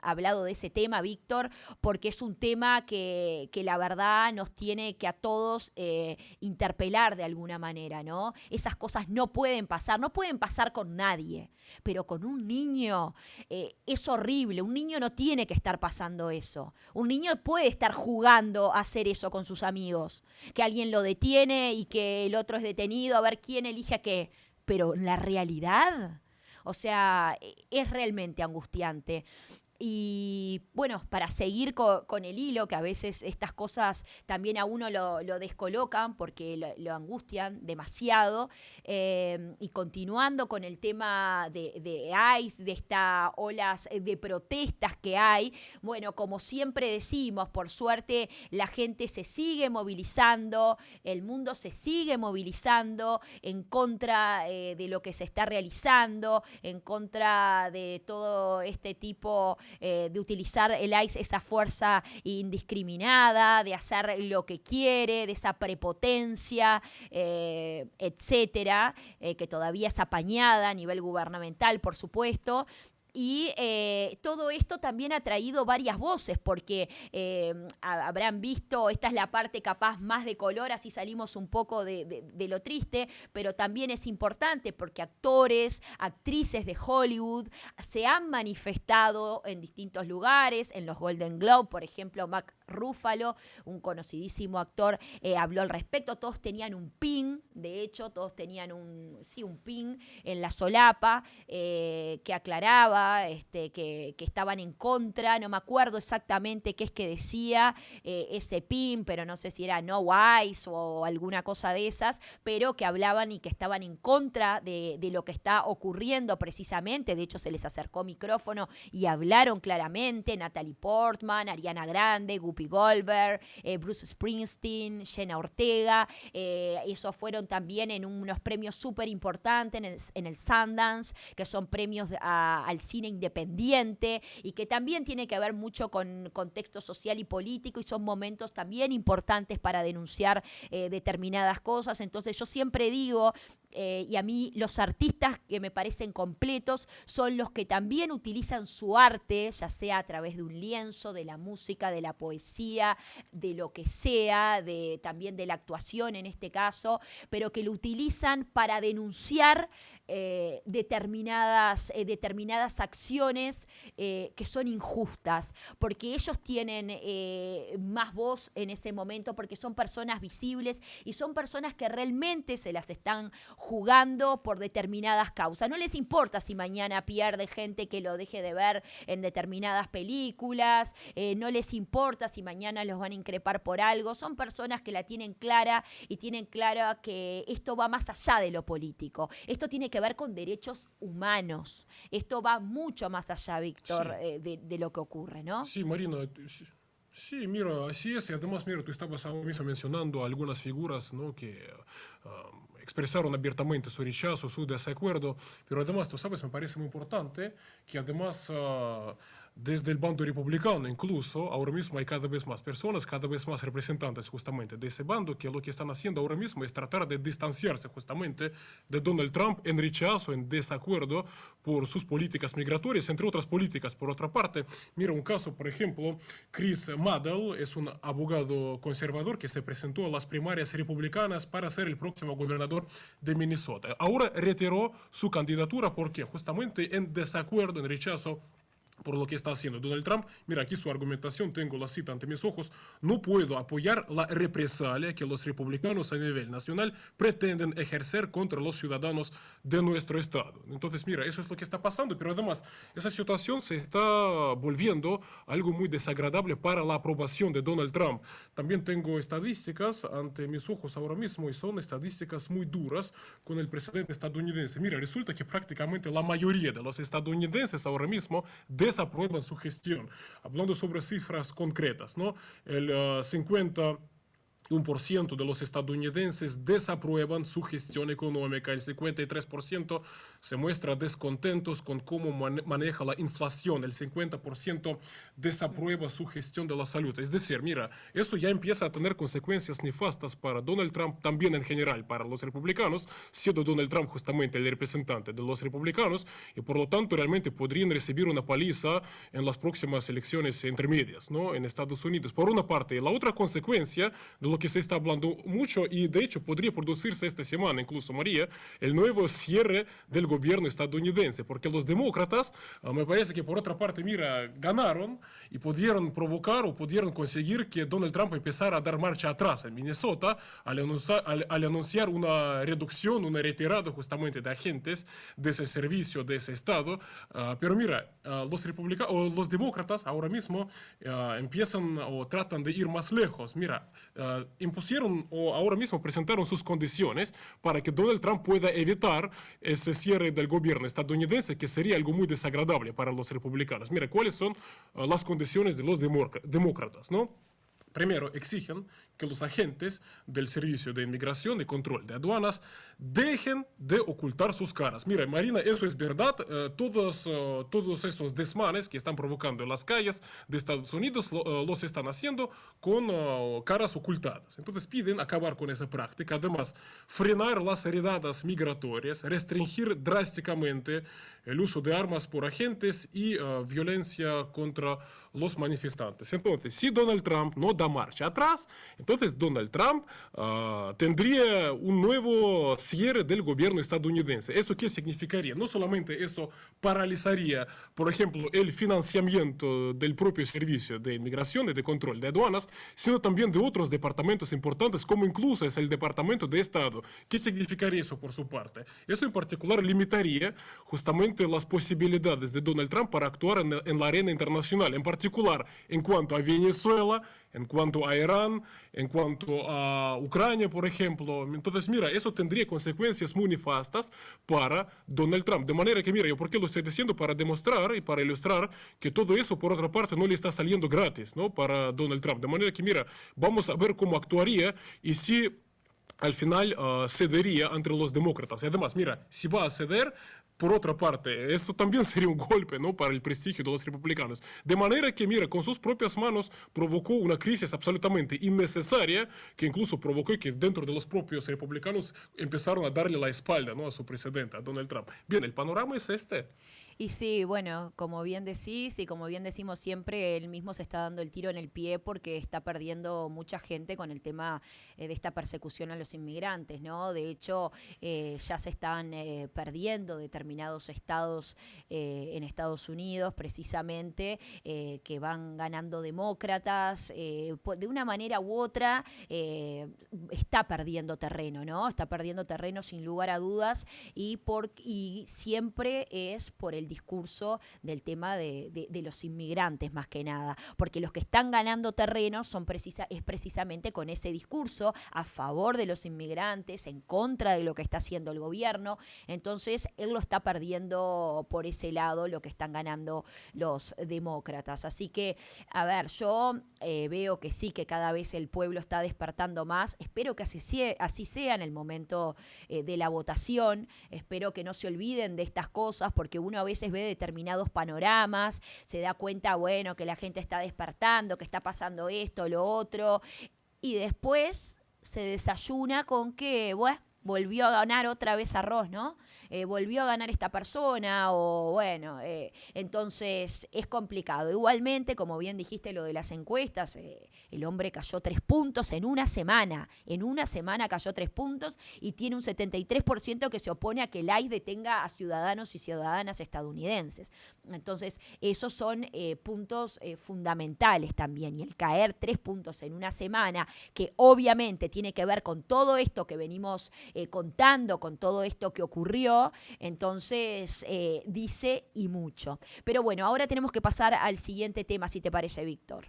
hablado de ese tema, Víctor, porque es un tema que la verdad nos tiene que a todos interpelar de alguna manera, ¿no? Esas cosas no pueden pasar con nadie, pero con un niño es horrible, un niño no tiene que estar pasando eso, un niño puede estar jugando a hacer eso con sus amigos, que alguien lo detiene y que el otro es detenido, a ver quién elige a qué, pero en la realidad, o sea, es realmente angustiante. Y bueno, para seguir con el hilo, que a veces estas cosas también a uno lo descolocan porque lo angustian demasiado, y continuando con el tema de ICE, de estas olas de protestas que hay, bueno, como siempre decimos, por suerte la gente se sigue movilizando, el mundo se sigue movilizando en contra de lo que se está realizando, en contra de todo este tipo de utilizar el ICE, esa fuerza indiscriminada, de hacer lo que quiere, de esa prepotencia, etcétera, que todavía es apañada a nivel gubernamental, por supuesto. Y todo esto también ha traído varias voces, porque habrán visto, esta es la parte capaz más de color, así salimos un poco de lo triste, pero también es importante porque actores, actrices de Hollywood se han manifestado en distintos lugares, en los Golden Globe, por ejemplo, Mark Ruffalo, un conocidísimo actor, habló al respecto, todos tenían un pin, de hecho, todos tenían un pin en la solapa que aclaraba que estaban en contra, no me acuerdo exactamente qué es que decía ese pin, pero no sé si era No Wise o alguna cosa de esas, pero que hablaban y que estaban en contra de lo que está ocurriendo precisamente, de hecho se les acercó micrófono y hablaron claramente, Natalie Portman, Ariana Grande, Whoopi Goldberg, Bruce Springsteen, Jenna Ortega. Esos fueron también en unos premios súper importantes en el Sundance, que son premios al cine independiente y que también tiene que ver mucho con contexto social y político, y son momentos también importantes para denunciar determinadas cosas. Entonces yo siempre digo, y a mí los artistas que me parecen completos son los que también utilizan su arte, ya sea a través de un lienzo, de la música, de la poesía, de lo que sea, también de la actuación en este caso, pero que lo utilizan para denunciar determinadas acciones que son injustas, porque ellos tienen más voz en ese momento, porque son personas visibles y son personas que realmente se las están jugando por determinadas causas. No les importa si mañana pierde gente que lo deje de ver en determinadas películas, no les importa si mañana los van a increpar por algo. Son personas que la tienen clara y tienen clara que esto va más allá de lo político. Esto tiene que ver con derechos humanos. Esto va mucho más allá, Víctor, Sí. de lo que ocurre, ¿no? Sí, Marina, sí, sí, mira, así es. Y además, mira, tú estabas ahora mismo mencionando algunas figuras, ¿no? Que expresaron abiertamente su rechazo, su desacuerdo, pero además, tú sabes, me parece muy importante que además desde el bando republicano incluso, ahora mismo hay cada vez más personas, cada vez más representantes justamente de ese bando, que lo que están haciendo ahora mismo es tratar de distanciarse justamente de Donald Trump en rechazo, en desacuerdo por sus políticas migratorias, entre otras políticas. Por otra parte, mira un caso, por ejemplo, Chris Maddow es un abogado conservador que se presentó a las primarias republicanas para ser el próximo gobernador de Minnesota. Ahora retiró su candidatura porque justamente en desacuerdo, en rechazo por lo que está haciendo Donald Trump. Mira, aquí su argumentación, tengo la cita ante mis ojos: no puedo apoyar la represalia que los republicanos a nivel nacional pretenden ejercer contra los ciudadanos de nuestro estado. Entonces, mira, eso es lo que está pasando, pero además esa situación se está volviendo algo muy desagradable para la aprobación de Donald Trump. También tengo estadísticas ante mis ojos ahora mismo y son estadísticas muy duras con el presidente estadounidense. Mira, resulta que prácticamente la mayoría de los estadounidenses ahora mismo desaprueban su gestión. Hablando sobre cifras concretas, ¿no? El 51% de los estadounidenses desaprueban su gestión económica, el 53% se muestra descontentos con cómo maneja la inflación, el 50% desaprueba su gestión de la salud. Es decir, mira, eso ya empieza a tener consecuencias nefastas para Donald Trump, también en general para los republicanos, siendo Donald Trump justamente el representante de los republicanos, y por lo tanto realmente podrían recibir una paliza en las próximas elecciones intermedias, ¿no? En Estados Unidos, por una parte. Y la otra consecuencia de lo que se está hablando mucho, y de hecho podría producirse esta semana incluso, María, el nuevo cierre del gobierno estadounidense, porque los demócratas, me parece que por otra parte, mira, ganaron y pudieron provocar o pudieron conseguir que Donald Trump empezara a dar marcha atrás en Minnesota al anunciar una reducción, una retirada justamente de agentes de ese servicio, de ese estado. Pero mira, los demócratas ahora mismo empiezan o tratan de ir más lejos. Mira, impusieron o ahora mismo presentaron sus condiciones para que Donald Trump pueda evitar ese cierre del gobierno estadounidense, que sería algo muy desagradable para los republicanos. Mira, ¿cuáles son las condiciones de los demócratas, ¿no? Primero, exigen que los agentes del Servicio de Inmigración y Control de Aduanas dejen de ocultar sus caras. Mira, Marina, eso es verdad. Todos estos desmanes que están provocando en las calles de Estados Unidos los están haciendo con caras ocultadas. Entonces piden acabar con esa práctica. Además, frenar las heredadas migratorias, restringir drásticamente el uso de armas por agentes y violencia contra los manifestantes. Entonces, si Donald Trump no da marcha atrás, entonces Donald Trump tendría un nuevo cierre del gobierno estadounidense. ¿Eso qué significaría? No solamente eso paralizaría, por ejemplo, el financiamiento del propio Servicio de Inmigración y de Control de Aduanas, sino también de otros departamentos importantes, como incluso es el Departamento de Estado. ¿Qué significaría eso por su parte? Eso en particular limitaría justamente las posibilidades de Donald Trump para actuar en la arena internacional. En particular, particular en cuanto a Venezuela, en cuanto a Irán, en cuanto a Ucrania, por ejemplo. Entonces, mira, eso tendría consecuencias muy nefastas para Donald Trump. De manera que, mira, yo por qué lo estoy diciendo, para demostrar y para ilustrar que todo eso, por otra parte, no le está saliendo gratis, ¿no? Para Donald Trump. De manera que, mira, vamos a ver cómo actuaría y si al final cedería entre los demócratas. Y además, mira, si va a ceder, por otra parte, eso también sería un golpe, ¿no?, para el prestigio de los republicanos. De manera que, mira, con sus propias manos provocó una crisis absolutamente innecesaria que incluso provocó que dentro de los propios republicanos empezaron a darle la espalda, ¿no?, a su presidente, a Donald Trump. Bien, el panorama es este. Y sí, bueno, como bien decís y como bien decimos siempre, él mismo se está dando el tiro en el pie porque está perdiendo mucha gente con el tema de esta persecución a los inmigrantes, ¿no? De hecho, ya se están perdiendo determinados estados en Estados Unidos, precisamente, que van ganando demócratas. De una manera u otra, está perdiendo terreno, ¿no? Está perdiendo terreno sin lugar a dudas y siempre es por el discurso del tema de los inmigrantes más que nada, porque los que están ganando terreno es precisamente con ese discurso a favor de los inmigrantes, en contra de lo que está haciendo el gobierno. Entonces él lo está perdiendo por ese lado, lo que están ganando los demócratas. Así que, a ver, yo veo que sí, que cada vez el pueblo está despertando más. Espero que así sea en el momento de la votación. Espero que no se olviden de estas cosas, porque uno a veces ve determinados panoramas, se da cuenta, bueno, que la gente está despertando, que está pasando esto, lo otro, y después se desayuna con que, bueno, volvió a ganar otra vez arroz, ¿no? Volvió a ganar esta persona o bueno, entonces es complicado. Igualmente, como bien dijiste lo de las encuestas, el hombre cayó 3 puntos en una semana cayó 3 puntos y tiene un 73% que se opone a que el ICE detenga a ciudadanos y ciudadanas estadounidenses. Entonces, esos son puntos fundamentales también, y el caer 3 puntos en una semana, que obviamente tiene que ver con todo esto que venimos contando, con todo esto que ocurrió, entonces dice y mucho. Pero bueno, ahora tenemos que pasar al siguiente tema, si te parece, Víctor.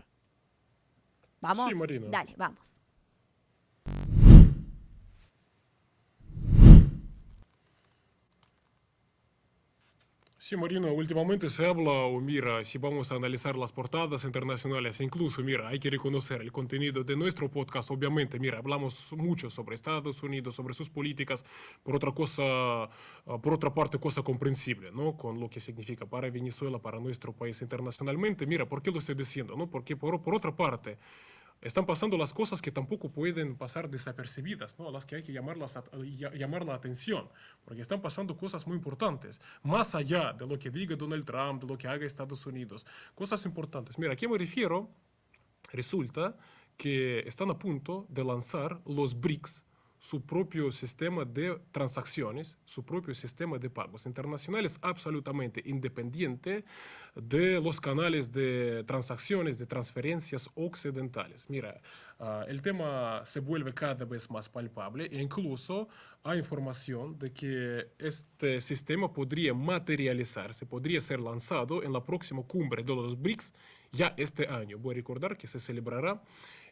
¿Vamos? Sí, Marina. Dale, vamos. Sí, Marina, últimamente se habla, o mira, si vamos a analizar las portadas internacionales, incluso, mira, hay que reconocer el contenido de nuestro podcast, obviamente, mira, hablamos mucho sobre Estados Unidos, sobre sus políticas, por otra parte, cosa comprensible, ¿no?, con lo que significa para Venezuela, para nuestro país internacionalmente. Mira, ¿por qué lo estoy diciendo, no? Porque por otra parte, están pasando las cosas que tampoco pueden pasar desapercibidas, ¿no?, a las que hay que llamar la atención, porque están pasando cosas muy importantes, más allá de lo que diga Donald Trump, de lo que haga Estados Unidos, cosas importantes. Mira, ¿a qué me refiero? Resulta que están a punto de lanzar los BRICS, su propio sistema de transacciones, su propio sistema de pagos internacionales absolutamente independiente de los canales de transacciones, de transferencias occidentales. Mira, el tema se vuelve cada vez más palpable e incluso hay información de que este sistema podría materializarse, podría ser lanzado en la próxima cumbre de los BRICS ya este año. Voy a recordar que se celebrará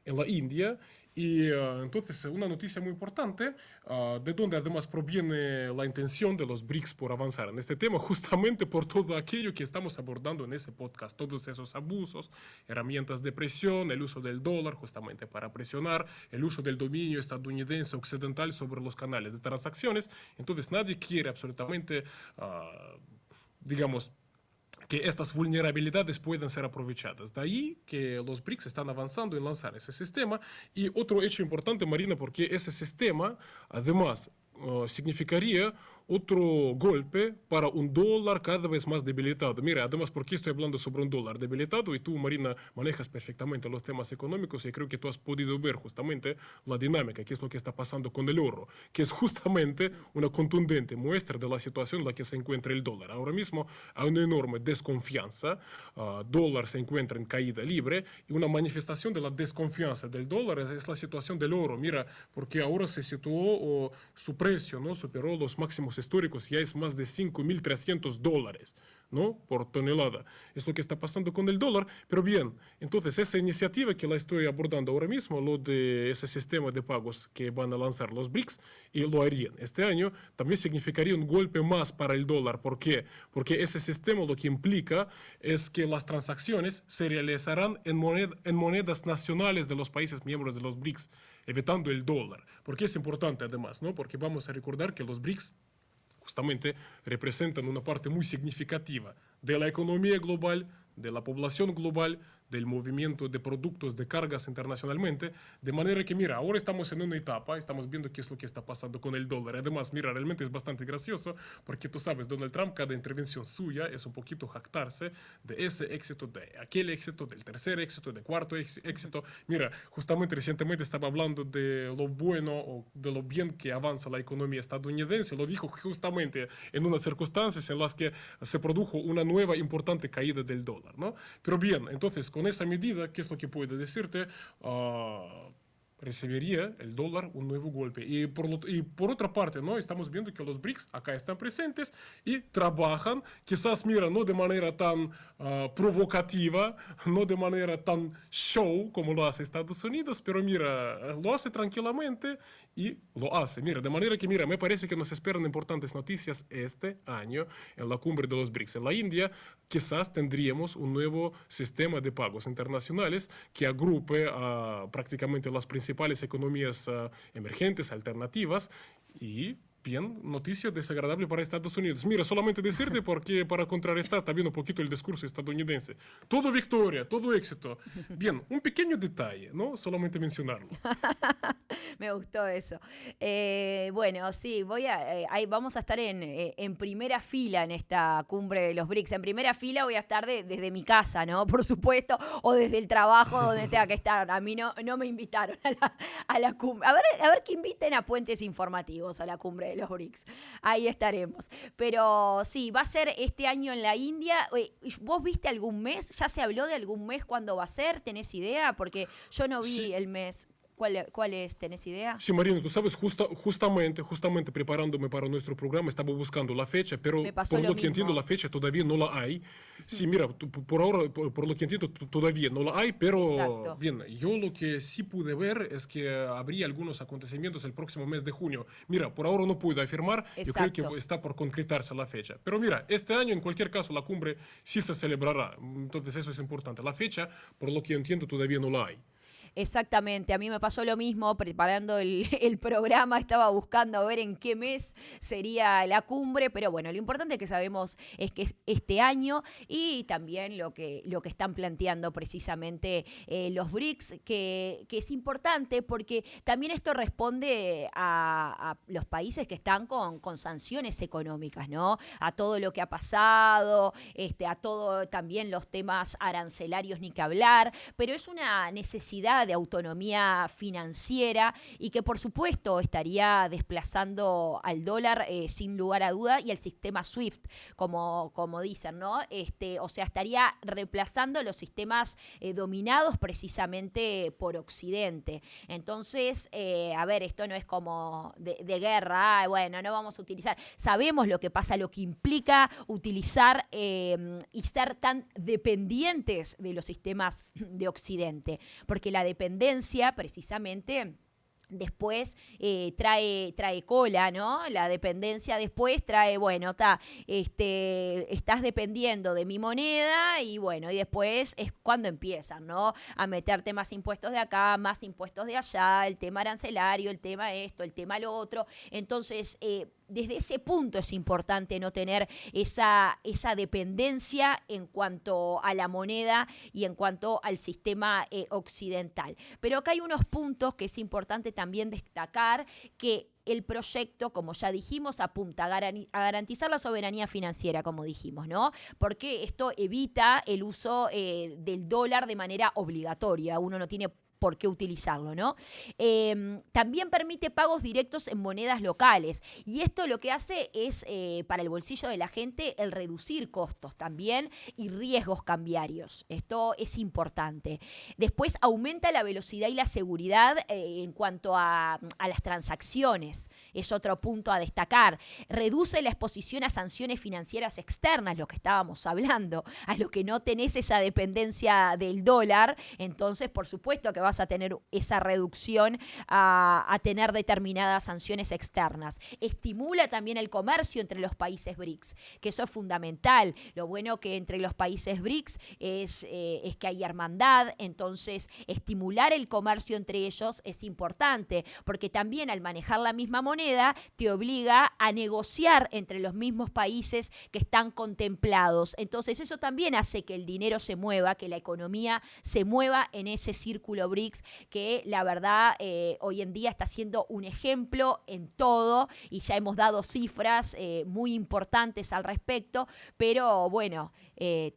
en la India. Y entonces una noticia muy importante, de donde además proviene la intención de los BRICS por avanzar en este tema, justamente por todo aquello que estamos abordando en ese podcast, todos esos abusos, herramientas de presión, el uso del dólar justamente para presionar, el uso del dominio estadounidense occidental sobre los canales de transacciones. Entonces nadie quiere absolutamente, digamos, que estas vulnerabilidades puedan ser aprovechadas. De ahí que los BRICS están avanzando en lanzar ese sistema. Y otro hecho importante, Marina, porque ese sistema, además, significaría otro golpe para un dólar cada vez más debilitado. Mira, además, ¿por qué estoy hablando sobre un dólar debilitado? Y tú, Marina, manejas perfectamente los temas económicos y creo que tú has podido ver justamente la dinámica, qué es lo que está pasando con el oro, que es justamente una contundente muestra de la situación en la que se encuentra el dólar. Ahora mismo hay una enorme desconfianza, dólar se encuentra en caída libre y una manifestación de la desconfianza del dólar es la situación del oro. Mira, porque ahora se situó, su precio, ¿no?, superó los máximos máximos históricos, ya es más de $5.300, ¿no? Por tonelada. Es lo que está pasando con el dólar. Pero bien, entonces esa iniciativa que la estoy abordando ahora mismo, lo de ese sistema de pagos que van a lanzar los BRICS, y lo harían este año, también significaría un golpe más para el dólar. ¿Por qué? Porque ese sistema lo que implica es que las transacciones se realizarán en monedas nacionales de los países miembros de los BRICS, evitando el dólar. ¿Por qué es importante además? ¿No? Porque vamos a recordar que los BRICS justamente representan una parte muy significativa de la economía global, de la población global, del movimiento de productos, de cargas internacionalmente, de manera que, mira, ahora estamos en una etapa, estamos viendo qué es lo que está pasando con el dólar. Además, mira, realmente es bastante gracioso, porque tú sabes, Donald Trump, cada intervención suya es un poquito jactarse de ese éxito, de aquel éxito, del tercer éxito, del cuarto éxito. Mira, justamente recientemente estaba hablando de lo bueno o de lo bien que avanza la economía estadounidense. Lo dijo justamente en unas circunstancias en las que se produjo una nueva importante caída del dólar, ¿no? Pero bien, entonces, con esa medida, ¿qué es lo que puedo decirte? Recibiría el dólar un nuevo golpe. Y por otra parte, ¿no? Estamos viendo que los BRICS acá están presentes y trabajan, quizás, mira, no de manera tan provocativa, no de manera tan show como lo hace Estados Unidos, pero mira, lo hace tranquilamente y lo hace. Mira, de manera que, mira, me parece que nos esperan importantes noticias este año en la cumbre de los BRICS. En la India, quizás tendríamos un nuevo sistema de pagos internacionales que agrupe prácticamente las principales economías emergentes, alternativas, y bien, noticia desagradable para Estados Unidos. Mira, solamente decirte porque para contrarrestar también un poquito el discurso estadounidense. Todo victoria, todo éxito. Bien, un pequeño detalle, ¿no? Solamente mencionarlo. Me gustó eso. Bueno, sí, ahí vamos a estar en primera fila en esta cumbre de los BRICS. En primera fila voy a estar desde mi casa, ¿no? Por supuesto, o desde el trabajo donde tenga que estar. A mí no me invitaron a la cumbre. A ver que inviten a Puentes Informativos a la cumbre de los BRICS. Ahí estaremos. Pero sí, va a ser este año en la India. ¿Vos viste algún mes? ¿Ya se habló de algún mes cuándo va a ser? ¿Tenés idea? Porque yo no vi Sí. el mes. ¿Cuál es? ¿Tenés idea? Sí, Marina, tú sabes, justamente preparándome para nuestro programa, estaba buscando la fecha, pero Me pasó por lo lo que entiendo mismo. la fecha todavía no la hay. Sí, mira, por ahora, por lo que entiendo, todavía no la hay, pero Exacto. bien, yo lo que sí pude ver es que habría algunos acontecimientos el próximo mes de junio. Mira, por ahora no puedo afirmar, yo creo Exacto. que está por concretarse la fecha. Pero mira, este año en cualquier caso la cumbre sí se celebrará, entonces eso es importante. La fecha, por lo que entiendo, todavía no la hay. Exactamente, a mí me pasó lo mismo preparando el programa, estaba buscando a ver en qué mes sería la cumbre, pero bueno, lo importante que sabemos es que es este año y también lo que están planteando precisamente los BRICS, que es importante porque también esto responde a los países que están con sanciones económicas, ¿no? A todo lo que ha pasado, a todo también los temas arancelarios ni que hablar, pero es una necesidad de autonomía financiera y que por supuesto estaría desplazando al dólar sin lugar a duda y al sistema SWIFT, como dicen, ¿no? O sea, estaría reemplazando los sistemas dominados precisamente por Occidente. Entonces, a ver, esto no es como de guerra, bueno, no vamos a utilizar. Sabemos lo que pasa, lo que implica utilizar y ser tan dependientes de los sistemas de Occidente, porque la dependencia precisamente después trae cola, ¿no? La dependencia después trae, bueno, estás dependiendo de mi moneda y bueno, y después es cuando empiezan, ¿no? A meterte más impuestos de acá, más impuestos de allá, el tema arancelario, el tema esto, el tema lo otro. Entonces, desde ese punto es importante no tener esa dependencia en cuanto a la moneda y en cuanto al sistema occidental. Pero acá hay unos puntos que es importante también destacar, que el proyecto, como ya dijimos, apunta a garantizar la soberanía financiera, como dijimos, ¿no? Porque esto evita el uso del dólar de manera obligatoria. Uno no tiene por qué utilizarlo, ¿no? También permite pagos directos en monedas locales y esto lo que hace es para el bolsillo de la gente el reducir costos también y riesgos cambiarios. Esto es importante. Después aumenta la velocidad y la seguridad en cuanto a las transacciones. Es otro punto a destacar. Reduce la exposición a sanciones financieras externas, lo que estábamos hablando, a lo que no tenés esa dependencia del dólar, entonces por supuesto que vas a tener esa reducción a tener determinadas sanciones externas. Estimula también el comercio entre los países BRICS, que eso es fundamental. Lo bueno que entre los países BRICS es que hay hermandad, entonces estimular el comercio entre ellos es importante, porque también al manejar la misma moneda te obliga a negociar entre los mismos países que están contemplados. Entonces eso también hace que el dinero se mueva, que la economía se mueva en ese círculo BRICS, que la verdad hoy en día está siendo un ejemplo en todo y ya hemos dado cifras muy importantes al respecto, pero bueno,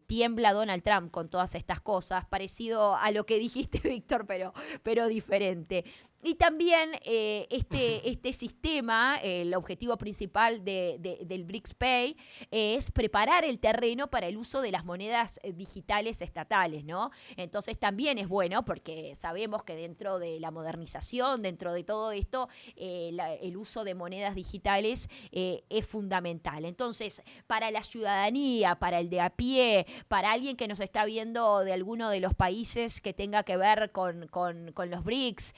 tiembla Donald Trump con todas estas cosas, parecido a lo que dijiste, Víctor, pero diferente. Y también este sistema, el objetivo principal del BRICS Pay es preparar el terreno para el uso de las monedas digitales estatales, ¿no? Entonces también es bueno porque sabemos que dentro de la modernización, dentro de todo esto, el uso de monedas digitales es fundamental. Entonces, para la ciudadanía, para el de a pie, para alguien que nos está viendo de alguno de los países que tenga que ver con los BRICS,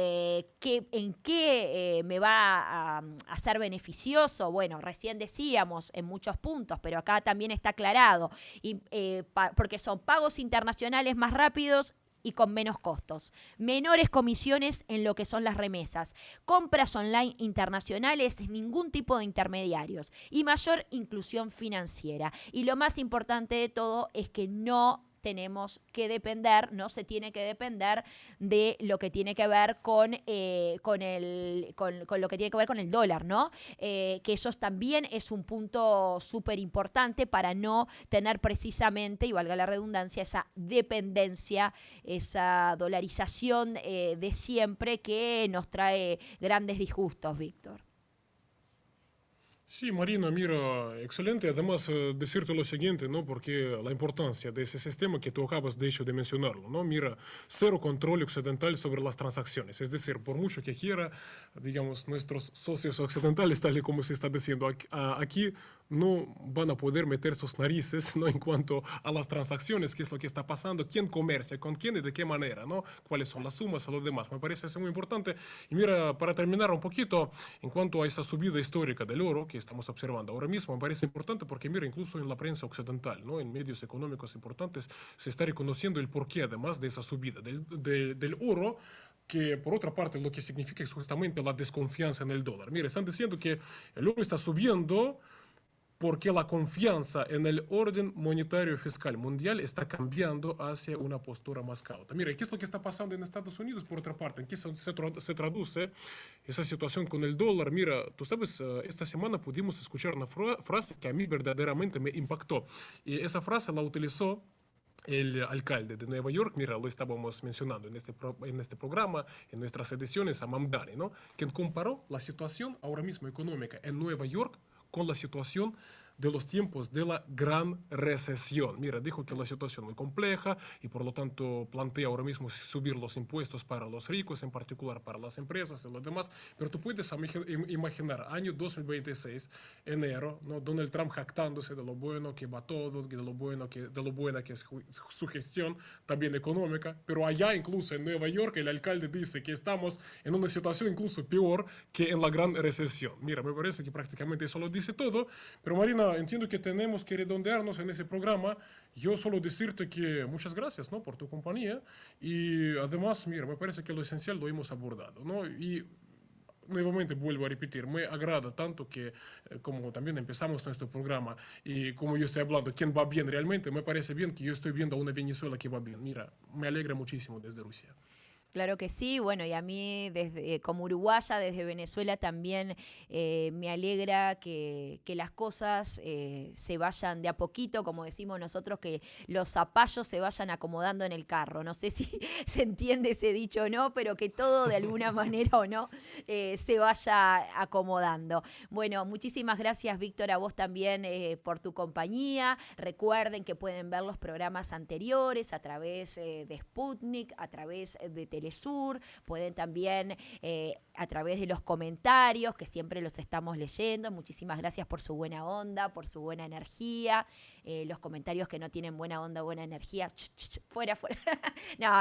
¿en qué me va a ser beneficioso? Bueno, recién decíamos en muchos puntos, pero acá también está aclarado, porque son pagos internacionales más rápidos y con menos costos, menores comisiones en lo que son las remesas, compras online internacionales sin ningún tipo de intermediarios y mayor inclusión financiera. Y lo más importante de todo es que no tenemos que depender, no se tiene que depender de lo que tiene que ver con lo que tiene que ver con el dólar, ¿no? Que eso también es un punto súper importante para no tener precisamente, y valga la redundancia, esa dependencia, esa dolarización de siempre que nos trae grandes disgustos, Víctor. Sí, Marina, mira, excelente. Además, decirte lo siguiente, ¿no? Porque la importancia de ese sistema que tú acabas de hecho de mencionarlo, ¿no? Mira, cero control occidental sobre las transacciones. Es decir, por mucho que quiera, digamos, nuestros socios occidentales, tal y como se está diciendo aquí, no van a poder meter sus narices, ¿no? En cuanto a las transacciones, qué es lo que está pasando, quién comercia, con quién y de qué manera, ¿no? Cuáles son las sumas y lo demás. Me parece eso muy importante. Y mira, para terminar un poquito, en cuanto a esa subida histórica del oro que estamos observando ahora mismo, me parece importante porque, mira, incluso en la prensa occidental, ¿no? En medios económicos importantes, se está reconociendo el porqué, además de esa subida del oro, que por otra parte lo que significa es justamente la desconfianza en el dólar. Mira, están diciendo que el oro está subiendo porque la confianza en el orden monetario fiscal mundial está cambiando hacia una postura más cauta. Mira, ¿qué es lo que está pasando en Estados Unidos por otra parte? ¿En qué se traduce esa situación con el dólar? Mira, tú sabes, esta semana pudimos escuchar una frase que a mí verdaderamente me impactó. Y esa frase la utilizó el alcalde de Nueva York, mira, lo estábamos mencionando en este programa, en nuestras ediciones, a Mamdani, ¿no? Quien comparó la situación ahora mismo económica en Nueva York con la situación de los tiempos de la gran recesión. Mira, dijo que la situación es muy compleja y por lo tanto plantea ahora mismo subir los impuestos para los ricos, en particular para las empresas y lo demás. Pero tú puedes imaginar, año 2026, enero, ¿no? Donald Trump jactándose de lo bueno que va todo, de lo buena que es su gestión, también económica. Pero allá, incluso en Nueva York, el alcalde dice que estamos en una situación incluso peor que en la gran recesión. Mira, me parece que prácticamente eso lo dice todo. Pero Marina, entiendo que tenemos que redondearnos en ese programa. Yo solo decirte que muchas gracias, ¿no? Por tu compañía. Y además, mira, me parece que lo esencial lo hemos abordado, ¿no? Y nuevamente vuelvo a repetir, me agrada tanto que como también empezamos nuestro programa y como yo estoy hablando, quién va bien realmente, me parece bien que yo estoy viendo a una Venezuela que va bien. Mira, me alegra muchísimo desde Rusia. Claro que sí, bueno, y a mí desde como uruguaya, desde Venezuela también me alegra que las cosas se vayan de a poquito, como decimos nosotros, que los zapallos se vayan acomodando en el carro. No sé si se entiende ese dicho o no, pero que todo de alguna manera o no se vaya acomodando. Bueno, muchísimas gracias, Víctor, a vos también por tu compañía. Recuerden que pueden ver los programas anteriores a través de Sputnik, a través de Telesur, pueden también a través de los comentarios, que siempre los estamos leyendo. Muchísimas gracias por su buena onda, por su buena energía. Los comentarios que no tienen buena onda, buena energía, fuera, fuera.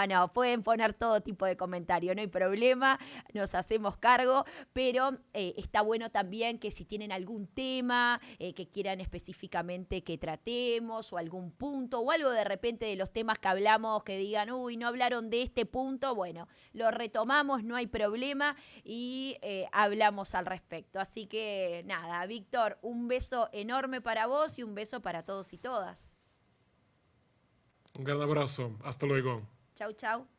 No, pueden poner todo tipo de comentario, no hay problema, nos hacemos cargo, pero está bueno también que si tienen algún tema que quieran específicamente que tratemos o algún punto o algo de repente de los temas que hablamos que digan, uy, no hablaron de este punto, bueno, lo retomamos, no hay problema y hablamos al respecto. Así que nada, Víctor, un beso enorme para vos y un beso para todos y todas. Un gran abrazo. Hasta luego. Chau, chau.